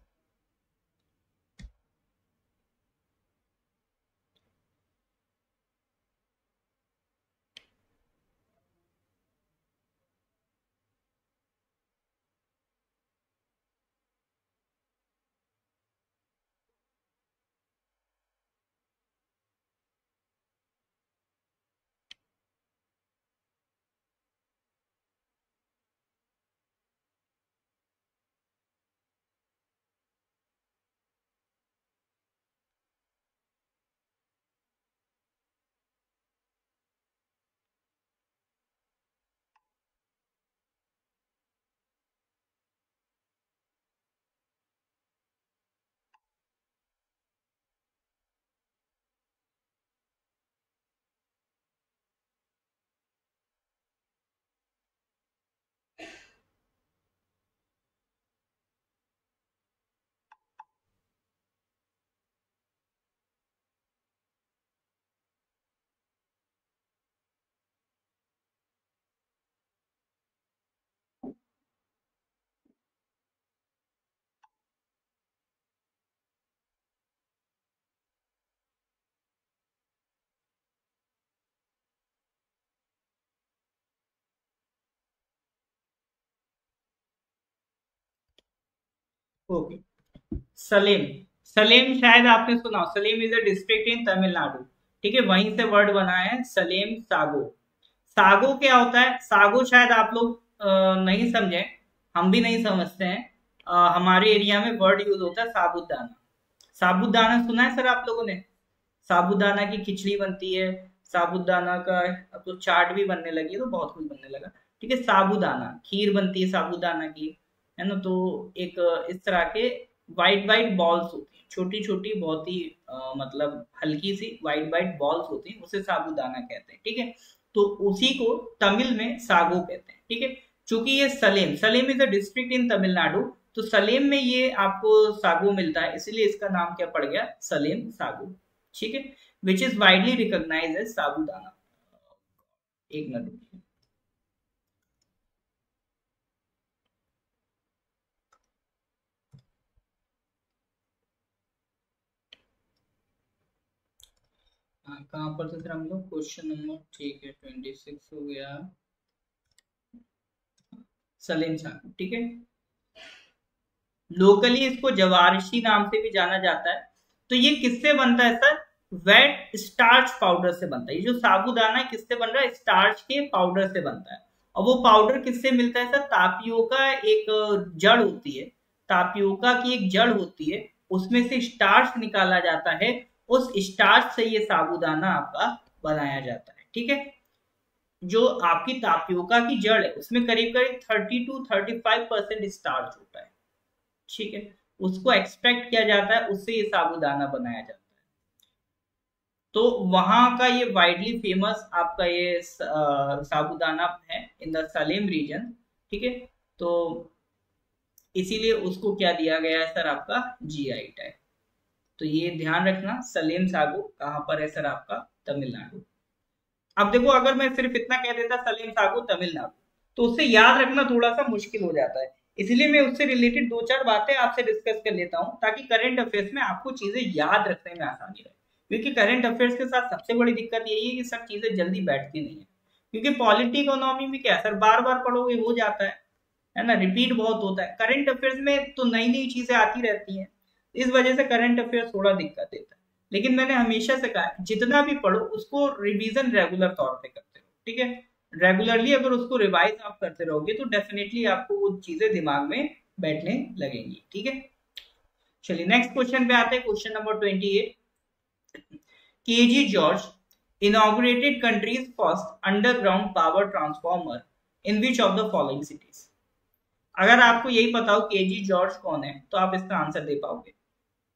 ओके, सलेम, सलेम शायद आपने सुना हो, Salem is a district in Tamil Nadu, ठीक है, वहीं से वर्ड बना है सलेम सागो। सागो क्या होता है? सागो शायद आप लोग नहीं समझे, हम भी नहीं समझते हैं। हमारे एरिया में वर्ड यूज होता है साबूदाना। साबूदाना सुना है सर आप लोगों ने? साबूदाना की खिचड़ी बनती है, साबूदाना का अब तो चाट भी बनने लगी है, तो बहुत कुछ बनने लगा, ठीक है। साबूदाना खीर बनती है साबूदाना की, है ना। तो एक इस तरह के वाइट वाइट बॉल्स होती हैं, छोटी छोटी, बहुत ही मतलब हल्की सी वाइट वाइट बॉल्स होती हैं, उसे साबूदाना कहते हैं, ठीक है। तो उसी को तमिल में सागो कहते हैं, ठीक है। चूंकि ये Salem, Salem is a district in Tamil Nadu, तो सलेम में ये आपको सागो मिलता है, इसलिए इसका नाम क्या पड़ गया? सलेम सागो, ठीक है। Which is widely recognise as sabudana. एक मिनट रुकिए। हाँ, कहाँ पर थे सर हम लोग? क्वेश्चन नंबर, ठीक है, 26 हो गया। सलेम सागो, ठीक है। लोकली इसको जवारिशी नाम से भी जाना जाता है। तो ये किससे बनता है सर? वेट स्टार्च पाउडर से बनता है। ये जो साबूदाना है किससे बन रहा है? स्टार्च के पाउडर से बनता है। और वो पाउडर किससे मिलता है सर? तापियोका एक जड़ होती है, तापियोका की एक जड़ होती है, उसमें से स्टार्च निकाला जाता है, उस स्टार्च से ये साबूदाना आपका बनाया जाता है, ठीक है। जो आपकी तापियोका की जड़ है उसमें करीब करीब 30 to 35% स्टार्च होता है, ठीक है। उसको एक्सट्रैक्ट किया जाता है, उससे ये साबूदाना बनाया जाता है। तो वहां का ये वाइडली फेमस आपका ये साबूदाना है इन द सलेम रीजन, ठीक है। तो इसीलिए उसको क्या दिया गया है सर? आपका जीआई टैग। तो ये ध्यान रखना, सलेम सागो कहाँ पर है सर? आपका तमिलनाडु। अब देखो, अगर मैं सिर्फ इतना कह देता सलीम सागो तमिलनाडु, तो उससे याद रखना थोड़ा सा मुश्किल हो जाता है। इसलिए मैं उससे रिलेटेड दो चार बातें आपसे डिस्कस कर लेता हूं, ताकि करंट अफेयर्स में आपको चीजें याद रखने में आसानी रहे। क्योंकि करंट अफेयर्स के साथ सबसे बड़ी दिक्कत यही है कि सब चीजें जल्दी बैठती नहीं है। क्योंकि पॉलिटी इकोनॉमी में क्या है सर, बार बार पढ़ोगे हो जाता है ना, रिपीट बहुत होता है। करंट अफेयर्स में तो नई नई चीजें आती रहती हैं, इस वजह से करंट अफेयर्स थोड़ा दिक्कत देता है। लेकिन मैंने हमेशा से कहा जितना भी पढ़ो उसको रिवीजन रेगुलर तौर पे करते रहो, ठीक है। रेगुलरली अगर उसको रिवाइज आप करते रहोगे तो डेफिनेटली आपको वो चीजें दिमाग में बैठने लगेंगी, ठीक है। चलिए नेक्स्ट क्वेश्चन पे आते हैं, question number 28। KG George inaugurated country's first underground power transformer in which of the following cities? अगर आपको यही पता हो केजी जॉर्ज कौन है तो आप इसका आंसर दे पाओगे।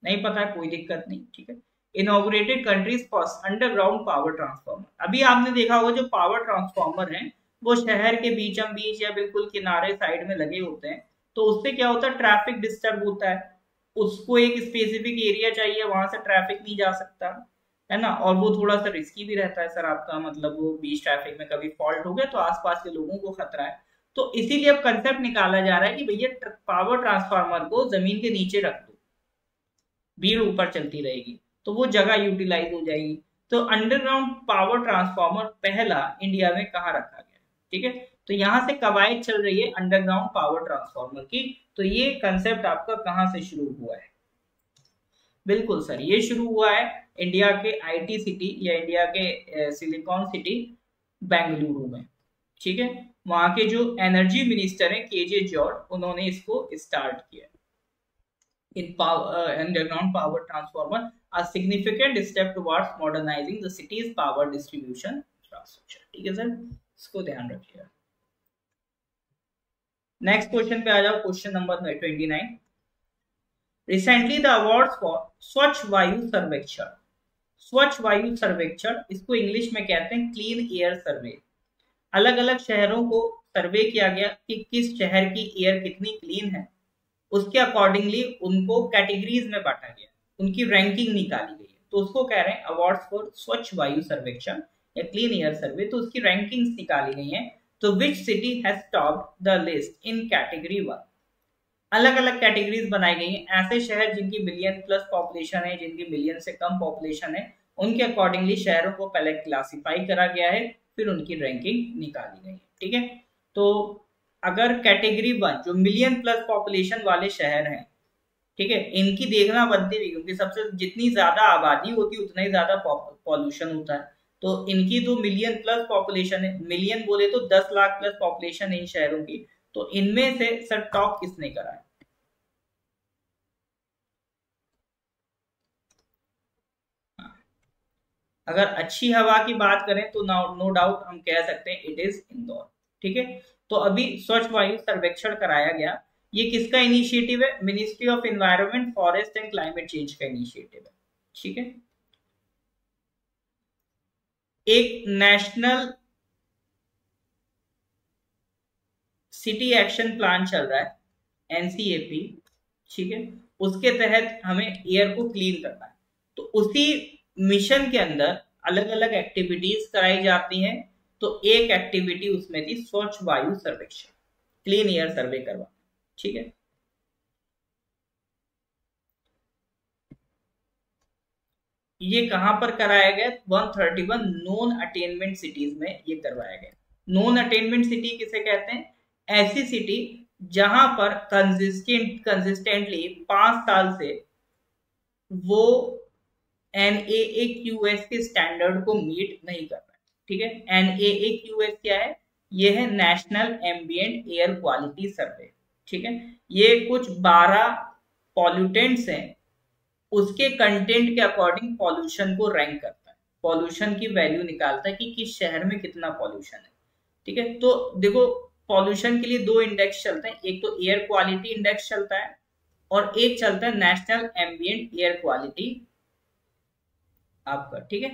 नहीं पता है कोई दिक्कत नहीं, ठीक है। Inaugurated countries first underground power transformer. अभी आपने देखा होगा जो पावर ट्रांसफार्मर है वो शहर के बीचम बीच या बिल्कुल किनारे साइड में लगे होते हैं, तो उससे क्या होता है, ट्रैफिक डिस्टर्ब होता है। उसको एक स्पेसिफिक एरिया चाहिए, वहां से ट्रैफिक नहीं जा सकता, है ना। और वो थोड़ा सा रिस्की भी रहता है सर आपका, मतलब वो बीच ट्रैफिक में कभी फॉल्ट हो गया तो आसपास के लोगों को खतरा है। तो इसीलिए अब कंसेप्ट निकाला जा रहा है कि भैया पावर ट्रांसफार्मर को जमीन के नीचे रख दो, भीड़ ऊपर चलती रहेगी तो वो जगह यूटिलाइज हो जाएगी। तो अंडरग्राउंड पावर ट्रांसफार्मर पहला इंडिया में कहाँ रखा गया, ठीक है। तो यहाँ से कवायद चल रही है अंडरग्राउंड पावर ट्रांसफार्मर की। तो ये कंसेप्ट आपका कहाँ से शुरू हुआ है? बिल्कुल सर, ये शुरू हुआ है इंडिया के आईटी सिटी या इंडिया के सिलिकॉन सिटी बेंगलुरु में, ठीक है। वहां के जो एनर्जी मिनिस्टर हैं केजे जॉर्ज, उन्होंने इसको स्टार्ट किया। in power, underground power transformer, a significant step towards modernizing the city's power distribution infrastructure। ठीक है सर, इसको ध्यान रखिएगा। नेक्स्ट क्वेश्चन पे आ जाओ, question number 29। Recently the awards for स्वच्छ वायु सर्वेक्षण, स्वच्छ वायु सर्वेक्षण इसको इंग्लिश में कहते हैं क्लीन एयर सर्वे। अलग अलग शहरों को सर्वे किया गया कि किस शहर की एयर कितनी क्लीन है, उसके अकॉर्डिंगली उनको कैटेगरीज में बांटा गया, उनकी रैंकिंग निकाली गई है। तो उसको कह रहे हैं अवार्ड्स फॉर स्वच्छ वायु सर्वेक्षण या क्लीन एयर सर्वे। तो उसकी रैंकिंग्स निकाली गई हैं। तो which city has topped the list in category 1। अलग अलग कैटेगरीज बनाई गई हैं, ऐसे शहर जिनकी मिलियन प्लस पॉपुलेशन है, जिनकी मिलियन से कम पॉपुलेशन है, उनके अकॉर्डिंगली शहरों को पहले क्लासिफाई करा गया है, फिर उनकी रैंकिंग निकाली गई है, ठीक है। तो अगर कैटेगरी 1 जो मिलियन प्लस पॉपुलेशन वाले शहर हैं, ठीक है, इनकी देखना बनती है, क्योंकि सबसे जितनी ज्यादा आबादी होती है उतना ही ज्यादा पॉल्यूशन होता है। तो इनकी तो मिलियन प्लस पॉपुलेशन है, मिलियन बोले तो 10 लाख प्लस पॉपुलेशन है इन शहरों की। तो इनमें से सर टॉप किसने करा है? अगर अच्छी हवा की बात करें तो नो डाउट हम कह सकते हैं इट इज इंदौर, ठीक है। तो अभी स्वच्छ वायु सर्वेक्षण कराया गया, ये किसका इनिशिएटिव है? Ministry of environment, forest and climate change का इनिशिएटिव है, ठीक है। एक नेशनल सिटी एक्शन प्लान चल रहा है एनसीएपी, ठीक है, उसके तहत हमें एयर को क्लीन करना है। तो उसी मिशन के अंदर अलग अलग एक्टिविटीज कराई जाती हैं। तो एक एक्टिविटी उसमें थी स्वच्छ वायु सर्वेक्षण, क्लीन एयर सर्वे करवा, ठीक है। ये कहां पर कराया गया? 131 नॉन अटेनमेंट सिटीज में ये करवाया गया। नॉन अटेनमेंट सिटी किसे कहते हैं? ऐसी सिटी जहां पर कंसिस्टेंटली 5 साल से वो NAAQS के स्टैंडर्ड को मीट नहीं कर रहा है, ठीक है। NAAQS क्या है? ये है नेशनल एम्बिएंट एयर क्वालिटी सर्वे, ठीक है। ये कुछ 12 पॉल्यूटेंट्स हैं, उसके कंटेंट के अकॉर्डिंग पॉल्यूशन को रैंक करता है, पॉल्यूशन की वैल्यू निकालता है कि किस शहर में कितना पॉल्यूशन है, ठीक है। तो देखो पॉल्यूशन के लिए 2 इंडेक्स चलते हैं, एक तो एयर क्वालिटी इंडेक्स चलता है और एक चलता है नेशनल एम्बिएंट एयर क्वालिटी आपका, ठीक है।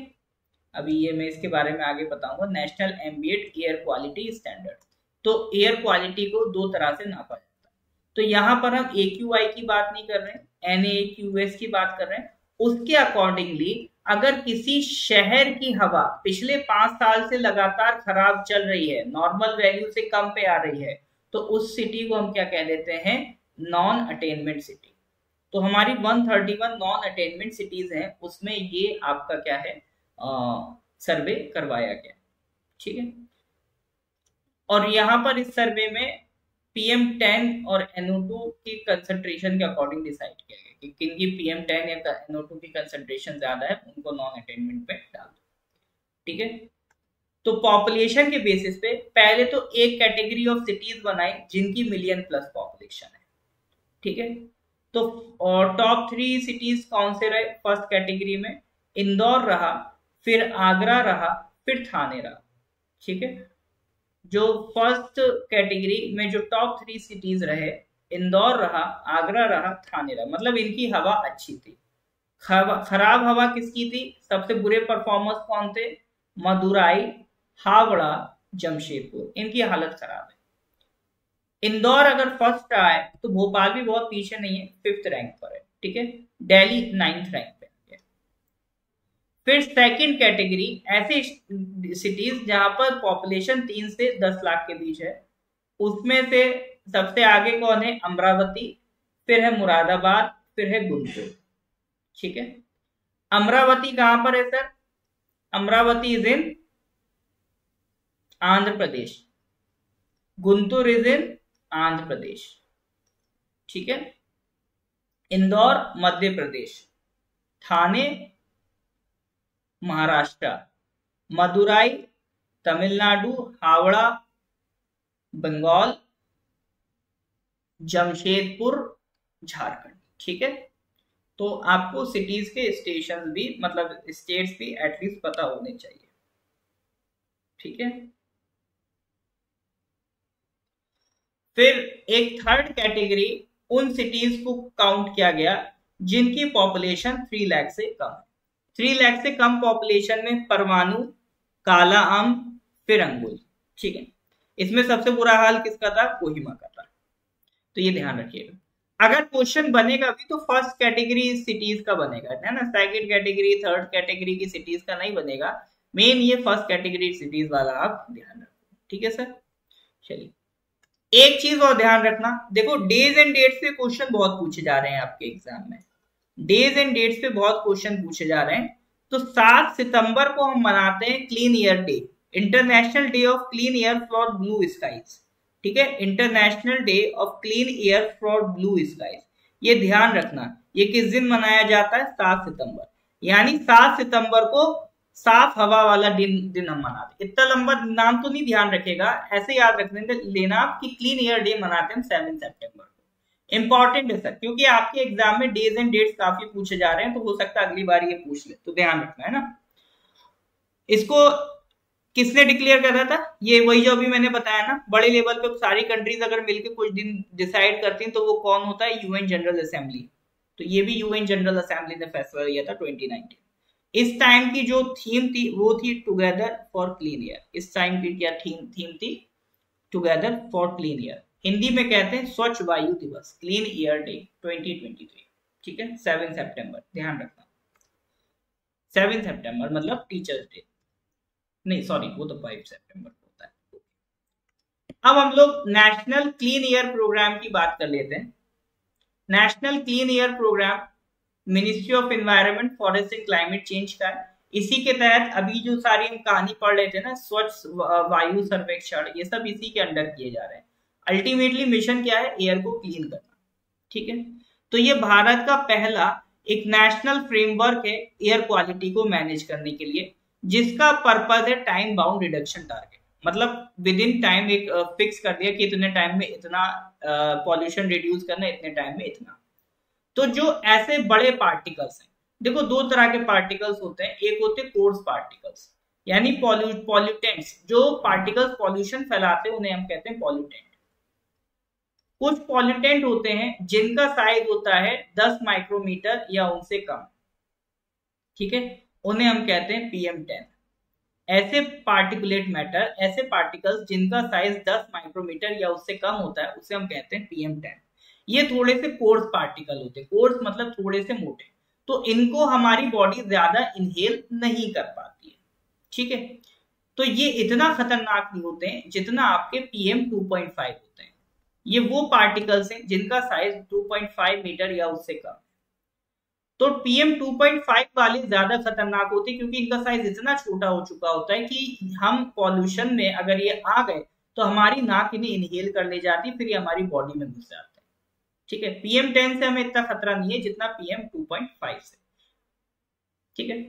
अभी ये मैं इसके बारे में आगे बताऊंगा, national ambient air quality standard. तो एयर क्वालिटी को 2 तरह से नापा जाता है। तो यहाँ पर हम AQI की बात नहीं कर रहे हैं, NAAQS की बात कर रहे हैं। उसके अकॉर्डिंगली अगर किसी शहर की हवा पिछले 5 साल से लगातार खराब चल रही है, नॉर्मल वैल्यू से कम पे आ रही है, तो उस सिटी को हम क्या कह देते हैं? Non attainment city. तो हमारी 131 नॉन अटेनमेंट सिटीज हैं, उसमें ये आपका क्या है, सर्वे करवाया गया, ठीक है। और यहाँ पर इस सर्वे में PM10 और NO2 की कंसंट्रेशन के अकॉर्डिंग डिसाइड किया गया कि किनकी PM10 या NO2 की कंसंट्रेशन ज्यादा है, उनको नॉन अटेनमेंट पे डाल दो, ठीक है। तो पॉपुलेशन के बेसिस पे पहले तो एक कैटेगरी ऑफ सिटीज बनाई जिनकी मिलियन प्लस पॉपुलेशन है, ठीक है। तो और टॉप 3 सिटीज कौन से रहे? फर्स्ट कैटेगरी में इंदौर रहा, फिर आगरा रहा, फिर थाने रहा, ठीक है। जो फर्स्ट कैटेगरी में जो टॉप 3 सिटीज रहे, इंदौर रहा, आगरा रहा, थाने रहा, मतलब इनकी हवा अच्छी थी। खराब हवा किसकी थी? सबसे बुरे परफॉर्मर्स कौन थे? मदुराई, हावड़ा, जमशेदपुर, इनकी हालत खराब है। इंदौर अगर फर्स्ट रहा है तो भोपाल भी बहुत पीछे नहीं है, 5th रैंक पर है, ठीक है। दिल्ली 9th रैंक पे है। फिर सेकंड कैटेगरी ऐसे सिटीज जहां पर पॉपुलेशन 3 से 10 लाख के बीच है, उसमें से सबसे आगे कौन है? अमरावती, फिर है मुरादाबाद, फिर है गुंटूर, ठीक है। अमरावती कहां पर है sir? Amaravati is in Andhra Pradesh, Guntur is in Andhra Pradesh, ठीक है। इंदौर मध्य प्रदेश, ठाणे महाराष्ट्र, मदुराई तमिलनाडु, हावड़ा बंगाल, जमशेदपुर झारखंड, ठीक है। तो आपको सिटीज के स्टेशन भी मतलब स्टेट्स भी एटलीस्ट पता होने चाहिए, ठीक है। फिर एक थर्ड कैटेगरी उन सिटीज को काउंट किया गया जिनकी पॉपुलेशन 3 लाख से कम है। 3 लाख से कम पॉपुलेशन में परमाणु, काला आम, फिर अंगुल, ठीक है। इसमें सबसे बुरा हाल किसका था? कोहिमा का था, तो ये ध्यान रखिएगा। अगर क्वेश्चन बनेगा भी तो फर्स्ट कैटेगरी सिटीज का बनेगा, है ना। सेकंड कैटेगरी, थर्ड कैटेगरी की सिटीज का नहीं बनेगा, मेन ये फर्स्ट कैटेगरी सिटीज वाला आप ध्यान रखो, ठीक है सर। चलिए एक चीज और ध्यान रखना, देखो डेज एंड डेट्स पे क्वेश्चन बहुत पूछे जा रहे हैं आपके एग्जाम में, डेज एंड डेट्स पे बहुत क्वेश्चन पूछे जा रहे हैं। तो 7 सितंबर को हम मनाते हैं clean air day, international day of clean air for blue skies, ठीक है। International day of clean air for blue skies, ये ध्यान रखना। ये किस दिन मनाया जाता है? 7 सितंबर, यानी 7 सितंबर को साफ हवा वाला दिन हम मनाते। इतना लंबा नाम तो नहीं ध्यान रखेगा, ऐसे याद रखने लेना कि क्लीन ईयर डे मनाते हैं 7 सितंबर को। इंपॉर्टेंट है सर, क्योंकि आपके एग्जाम में डेज एंड डेट्स काफी पूछे जा रहे हैं, तो हो सकता है अगली बार ये पूछ ले, तो ध्यान रखना है ना। इसको किसने डिक्लेयर करा था? ये वही जो अभी मैंने बताया ना, बड़े लेवल पे सारी कंट्रीज अगर मिलकर कुछ दिन डिसाइड करती हैं तो वो कौन होता है? UN general assembly. तो ये भी यूएन जनरल असेंबली ने फैसला लिया था 2019। इस टाइम की जो थीम थी वो थी टुगेदर फॉर क्लीन ईयर। इस टाइम की क्या थीम थी? Together for clean year. Hindi में कहते हैं स्वच्छ वायु दिवस, क्लीन ईयर डे 2023, ठीक है। 7 सितंबर ध्यान रखना, 7 सितंबर मतलब टीचर्स डे, नहीं सॉरी वो तो 5 सितंबर होता है। अब हम लोग नेशनल क्लीन ईयर प्रोग्राम की बात कर लेते हैं। National clean air programme ministry of environment, forest and climate change का है। इसी के तहत अभी जो सारी हम कहानी पढ़ रहे थे ना, स्वच्छ वायु सर्वेक्षण, ये सब इसी के अंडर किए जा रहे हैं। अल्टीमेटली मिशन क्या है? एयर को क्लीन करना, ठीक है। तो ये भारत का पहला एक नेशनल फ्रेमवर्क है एयर क्वालिटी को मैनेज करने के लिए, जिसका पर्पज है टाइम बाउंड रिडक्शन टारगेट। मतलब विद इन टाइम एक फिक्स कर दिया कि इतने टाइम में इतना पॉल्यूशन रिड्यूस करना, इतने टाइम में इतना। तो जो ऐसे बड़े पार्टिकल्स हैं, देखो 2 तरह के पार्टिकल्स होते हैं, एक होते हैं कोर्स पार्टिकल्स यानी पॉल्यूटेंट्स, जो पार्टिकल्स पॉल्यूशन फैलाते हैं उन्हें हम कहते हैं पॉल्यूटेंट। कुछ पॉल्यूटेंट होते हैं जिनका साइज होता है 10 माइक्रोमीटर या उनसे कम, ठीक है, उन्हें हम कहते हैं PM10। ऐसे पार्टिकुलेट मैटर, ऐसे पार्टिकल्स जिनका साइज 10 माइक्रोमीटर या उससे कम होता है, उसे हम कहते हैं PM10। ये थोड़े से कोर्स पार्टिकल होते हैं, कोर्स मतलब थोड़े से मोटे, तो इनको हमारी बॉडी ज्यादा इनहेल नहीं कर पाती है, ठीक है। तो ये इतना खतरनाक नहीं होते हैं जितना आपके PM2.5 होते हैं। ये वो पार्टिकल्स हैं जिनका साइज 2.5 मीटर या उससे कम। तो PM2.5 वाले ज्यादा खतरनाक होते हैं क्योंकि इनका साइज इतना छोटा हो चुका होता है कि हम पॉल्यूशन में अगर ये आ गए तो हमारी नाक इन्हें इनहेल कर ले जाती है, फिर ये हमारी बॉडी में घुस जाता है, ठीक है। PM10 से हमें इतना खतरा नहीं है जितना PM2.5 से, ठीक है।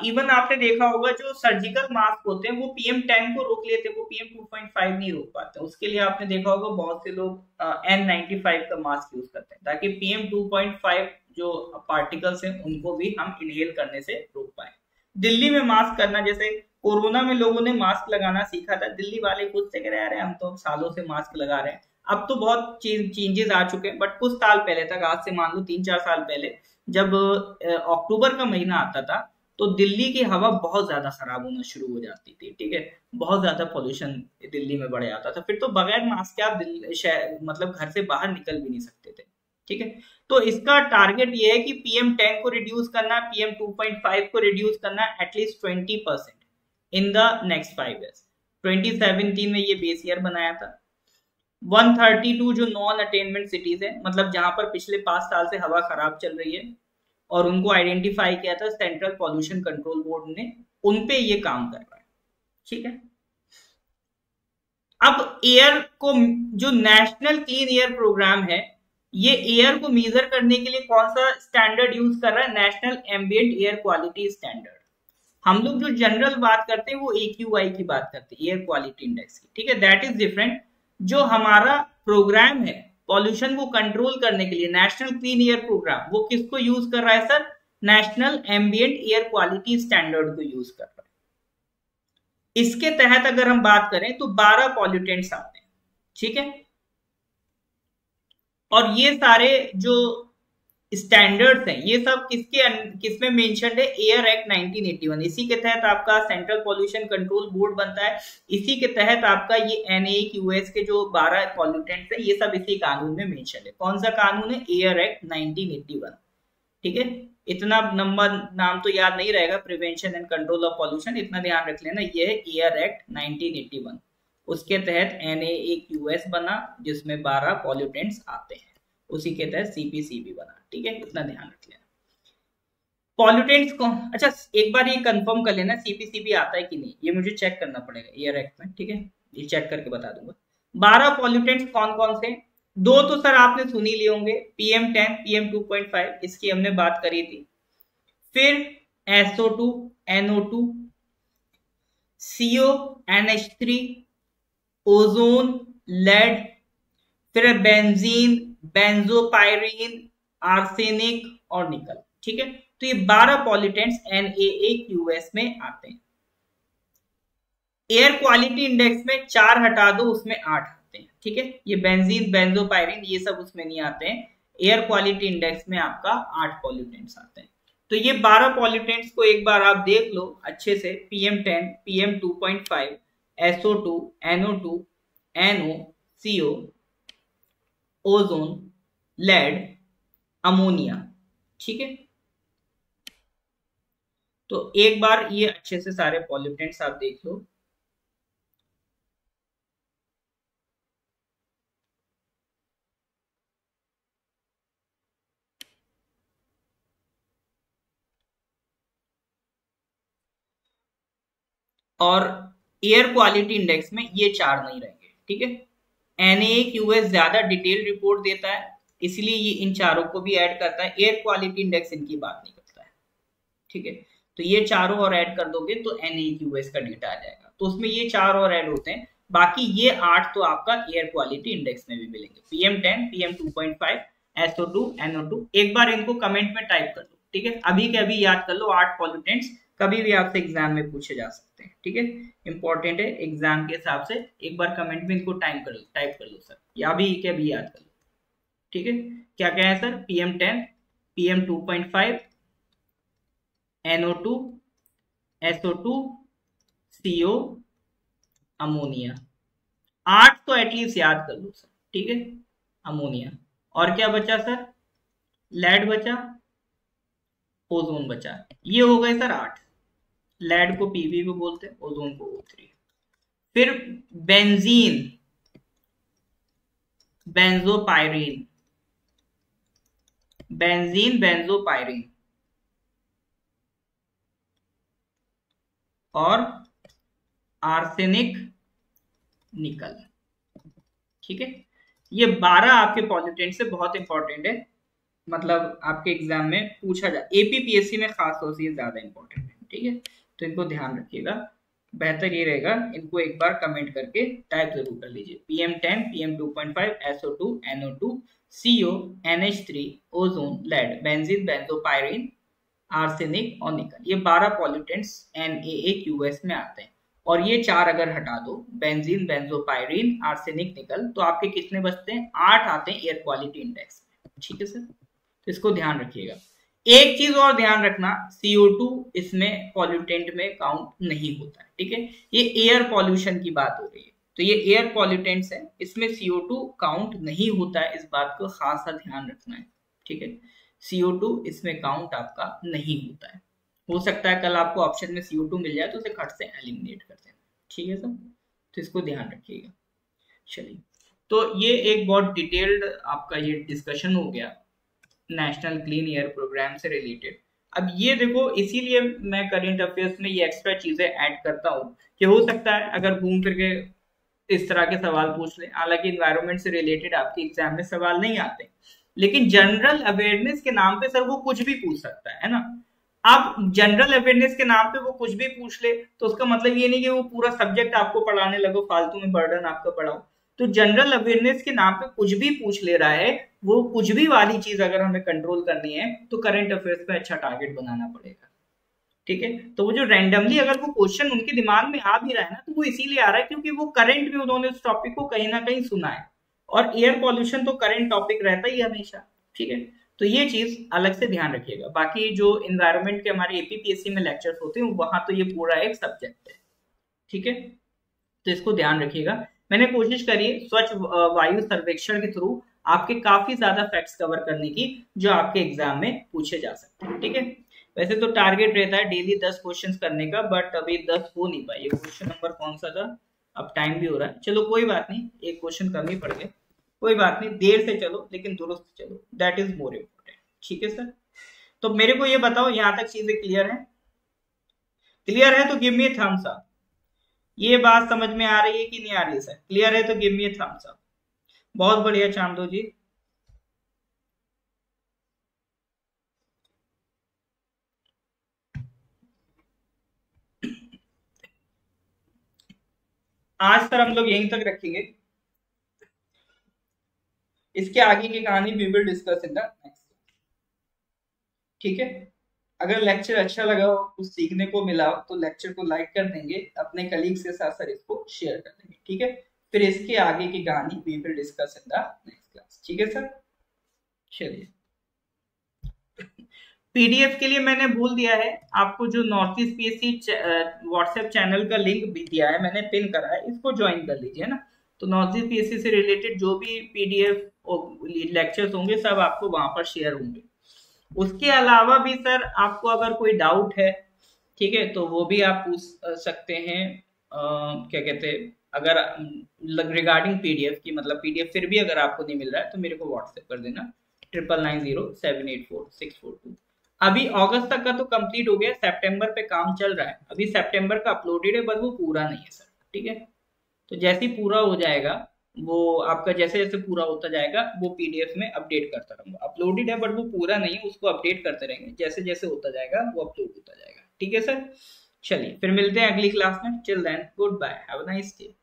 इवन आपने देखा होगा जो सर्जिकल मास्क होते हैं वो PM10 को रोक लेते हैं, वो PM2.5 नहीं रोक पाते। उसके लिए आपने देखा होगा बहुत से लोग N95 का मास्क यूज करते हैं ताकि PM2.5 जो पार्टिकल्स हैं उनको भी हम इनहेल करने से रोक पाए। दिल्ली में मास्क करना, जैसे कोरोना में लोगों ने मास्क लगाना सीखा था, दिल्ली वाले खुद से कह रहे हैं हम तो सालों से मास्क लगा रहे हैं। अब तो बहुत चेंजेस आ चुके हैं, बट कुछ साल पहले तक, आज से मान लो 3-4 साल पहले, जब अक्टूबर का महीना आता था तो दिल्ली की हवा बहुत ज्यादा खराब होना शुरू हो जाती थी, ठीक है, बहुत ज्यादा पोल्यूशन दिल्ली में बढ़ जाता था, फिर तो बगैर मास्क के आप मतलब घर से बाहर निकल भी नहीं सकते थे, ठीक है। तो इसका टारगेट ये है कि PM10 को रिड्यूस करना, PM2.5 को रिड्यूस करना at least 20% in the next 5 years। 2017 में ये बेस ईयर बनाया था। 132 जो नॉन अटेनमेंट सिटीज है, मतलब जहां पर पिछले 5 साल से हवा खराब चल रही है और उनको आइडेंटिफाई किया था सेंट्रल पॉल्यूशन कंट्रोल बोर्ड ने, उन पे ये काम कर रहा है, ठीक है। अब एयर को, जो नेशनल क्लीन एयर प्रोग्राम है, ये एयर को मेजर करने के लिए कौन सा स्टैंडर्ड यूज कर रहा है? National ambient air quality standard. हम लोग जो जनरल बात करते हैं वो AQI की बात करते हैं, एयर क्वालिटी इंडेक्स की, ठीक है, दैट इज डिफरेंट। जो हमारा प्रोग्राम है पॉल्यूशन को कंट्रोल करने के लिए, नेशनल क्लीन एयर प्रोग्राम, वो किसको यूज कर रहा है sir? National ambient air quality standard को यूज कर रहा है। इसके तहत अगर हम बात करें तो 12 पॉल्यूटेंट्स आते हैं, ठीक है। और ये सारे जो स्टैंडर्ड्स हैं, ये सब किसमें मेंशन्ड है? Air act 1981। इसी के तहत आपका सेंट्रल पॉल्यूशन कंट्रोल बोर्ड बनता है। इसी के तहत आपका ये NAQS के जो 12 पॉल्यूटेंट्स है, ये सब इसी कानून में मेंशन है। कौन सा कानून है? एयर एक्ट 1981, ठीक है। इतना नाम तो याद नहीं रहेगा, prevention and control of pollution, इतना ध्यान रख लेना, ये है एयर एक्ट 1981। उसके तहत NAQS बना जिसमें 12 पॉल्यूटेंट्स आते हैं, उसी के तहत CPCB बना, ठीक है, इतना ध्यान रख लेना। पॉल्यूटेंट्स को, अच्छा एक बार ये कंफर्म कर लेना CPCB आता है कि नहीं, ये मुझे चेक करना पड़ेगा एयर एक्ट में, ठीक है, ये चेक करके बता दूंगा। 12 पॉल्यूटेंट्स कौन कौन से? दो तो सर आपने सुन ही लिए होंगे, PM10, PM2.5, इसकी हमने बात करी थी। फिर SO2, NO2, CO, NH3, ozone, lead, फिर बेंजीन, बेंजोपायरीन, आर्सेनिक और निकल, ठीक है। तो ये 12 पॉल्यूटेंट्स NAQS में आते हैं। एयर क्वालिटी इंडेक्स में 4 हटा दो, उसमें 8 आते हैं, ठीक है। ये बेंजीन, बेंजोपायरीन, ये सब उसमें नहीं आते हैं। एयर क्वालिटी इंडेक्स में आपका 8 पॉल्यूटेंट्स आते हैं। तो ये 12 पॉल्यूटेंट्स को एक बार आप देख लो अच्छे से, PM10, PM2.5, SO2, NO2, NO, CO, ozone, lead, ammonia, ठीक है। तो एक बार ये अच्छे से सारे पॉल्यूटेंट्स आप देख लो। और एयर क्वालिटी इंडेक्स में ये 4 नहीं रहेंगे, ठीक है। NAQS ज्यादा डिटेल रिपोर्ट देता है, इसलिए ये इन चारों को भी ऐड करता है। एयर क्वालिटी इंडेक्स इनकी बात नहीं करता है, ठीक है। तो ये चारों और ऐड कर दोगे तो NAQS का डेटा आ जाएगा, तो उसमें ये 4 और ऐड होते हैं। बाकी ये 8 तो आपका एयर क्वालिटी इंडेक्स में भी मिलेंगे, PM10, PM2.5, SO2, NO2। एक बार इनको कमेंट में टाइप कर लो, ठीक है, अभी के अभी याद कर लो। 8 पॉल्यूटेंट्स कभी भी आपसे एग्जाम में पूछे जा सकते हैं, ठीक है, इंपॉर्टेंट है एग्जाम के हिसाब से। एक बार कमेंट में इनको टाइप कर लो सर, या अभी के अभी याद कर लो, ठीक है। क्या क्या है sir? PM10, PM2.5, NO2, SO2, CO, ammonia. 8 तो एटलीस्ट याद कर लो सर, ठीक है, अमोनिया। और क्या बचा सर? लेड बचा, ओजोन बचा, ये हो गए सर 8। लेड को PV को बोलते हैं, ओजोन को O3। फिर बेंजीन, बेंजोपायरीन, बेंजीन, बेंजोपायरीन और आर्सेनिक, निकल, ठीक है। ये 12 आपके पॉल्यूटेंट से बहुत इंपॉर्टेंट है, मतलब आपके एग्जाम में पूछा जाए, APPSC में खासतौर से ये ज्यादा इंपॉर्टेंट है, ठीक है। तो इनको ध्यान रखिएगा, बेहतर ये रहेगा इनको एक बार कमेंट करके टाइप जरूर कर लीजिए। PM10, PM2.5, SO2, NO2, CO, NH3, ozone, lead, benzene, benzopyrene, arsenic और निकल, ये 12 पॉल्यूटेंट्स NAQS में आते हैं। और ये 4 अगर हटा दो, बेंजीन, बेंजोपायरीन, आर्सेनिक, निकल, तो आपके कितने बचते हैं? 8 आते हैं एयर क्वालिटी इंडेक्स में, ठीक है सर। तो इसको ध्यान रखिएगा। एक चीज और ध्यान रखना, CO2 इसमें पॉल्यूटेंट में काउंट नहीं होता है, ठीक है। ये एयर पॉल्यूशन की बात हो रही है, तो ये एयर पॉल्यूटेंट्स है, इसमें CO2 काउंट नहीं होता है, इस बात को खास ध्यान रखना है, ठीक है। CO2 इसमें काउंट आपका नहीं होता है। हो सकता है कल आपको ऑप्शन में CO2 मिल जाए तो उसे खट से एलिमिनेट कर देना, ठीक है सर, तो इसको ध्यान रखिएगा। चलिए, तो ये एक बहुत डिटेल्ड आपका ये डिस्कशन हो गया नेशनल क्लीन एयर प्रोग्राम से रिलेटेड। अब ये देखो, इसीलिए मैं करंट अफेयर्स में ये एक्स्ट्रा चीजें ऐड करता हूँ कि हो सकता है अगर घूम फिर के इस तरह के सवाल पूछ ले, हालांकि इन्वायरमेंट से रिलेटेड आपके एग्जाम में सवाल नहीं आते, लेकिन जनरल अवेयरनेस के नाम पे सर वो कुछ भी पूछ सकता है ना। आप जनरल अवेयरनेस के नाम पे वो कुछ भी पूछ ले तो उसका मतलब ये नहीं कि वो पूरा सब्जेक्ट आपको पढ़ाने लगो, फालतू में बर्डन आपका पढ़ाओ। तो जनरल अवेयरनेस के नाम पे कुछ भी पूछ ले रहा है, वो कुछ भी वाली चीज अगर हमें कंट्रोल करनी है तो करंट अफेयर्स पे अच्छा टारगेट बनाना पड़ेगा, ठीक है। तो वो जो रैंडमली अगर वो क्वेश्चन उनके दिमाग में आ भी रहा है ना, तो वो इसीलिए आ रहा है क्योंकि वो करंट में उन्होंने उस टॉपिक को कहीं ना कहीं सुना है, और एयर पॉल्यूशन तो करंट टॉपिक रहता ही हमेशा, ठीक है। तो ये चीज अलग से ध्यान रखिएगा। बाकी जो इन्वायरमेंट के हमारे APPSC में लेक्चर्स होते हैं वहां तो ये पूरा एक सब्जेक्ट है, ठीक है, तो इसको ध्यान रखिएगा। मैंने कोशिश करी स्वच्छ वायु सर्वेक्षण के थ्रू आपके काफी ज्यादा फैक्ट्स कवर करने की जो आपके एग्जाम में पूछे जा सकते हैं, ठीक है। वैसे तो टारगेट रहता है डेली 10 क्वेश्चंस करने का, बट अभी 10 हो नहीं पाए। ये क्वेश्चन नंबर कौन सा था, अब टाइम भी हो रहा है, चलो कोई बात नहीं, एक क्वेश्चन कम ही पड़ गया, कोई बात नहीं, देर से चलो लेकिन दुरुस्त चलो, दैट इज मोर इम्पोर्टेंट, ठीक है सर। तो मेरे को ये बताओ, यहाँ तक चीजें क्लियर है? क्लियर है तो गिव मी थम्स अप। ये बात समझ में आ रही है कि नहीं आ रही है सर? क्लियर है तो गिव मी थम्स अप। बहुत बढ़िया चांदो जी। आज सर हम लोग यहीं तक रखेंगे, इसके आगे की कहानी we will discuss in the next, ठीक है। अगर लेक्चर अच्छा लगा हो, कुछ सीखने को मिला हो, तो लेक्चर को लाइक कर देंगे, अपने कलीग्स के साथ सर इसको शेयर कर देंगे, ठीक है। फिर इसके आगे की कहानी we will discuss in the next class, ठीक है सर। चलिए, PDF के लिए मैंने बोल दिया है आपको, जो north east PSC WhatsApp channel का लिंक भी दिया है मैंने, पिन करा है, इसको ज्वाइन कर लीजिए ना। तो नॉर्थ ईस्ट PSC से रिलेटेड जो भी PDF और लेक्चर्स होंगे सब आपको वहां पर शेयर होंगे। उसके अलावा भी सर आपको अगर कोई डाउट है, ठीक है, तो वो भी आप पूछ सकते हैं। क्या कहते हैं, अगर रिगार्डिंग PDF की, मतलब PDF फिर भी अगर आपको नहीं मिल रहा है तो मेरे को व्हाट्सएप कर देना 9990784642। अभी अगस्त तक का तो कंप्लीट हो गया, सितंबर पे काम चल रहा है, अभी सितंबर का अपलोडेड है, बस वो पूरा नहीं है सर, ठीक है। तो जैसे ही पूरा हो जाएगा, वो आपका जैसे जैसे पूरा होता जाएगा वो PDF में अपडेट करता रहूंगा। अपलोडेड है बट वो पूरा नहीं है, उसको अपडेट करते रहेंगे, जैसे जैसे होता जाएगा वो अपलोड होता जाएगा, ठीक है सर। चलिए फिर मिलते हैं अगली क्लास में, till then good bye, have a nice day.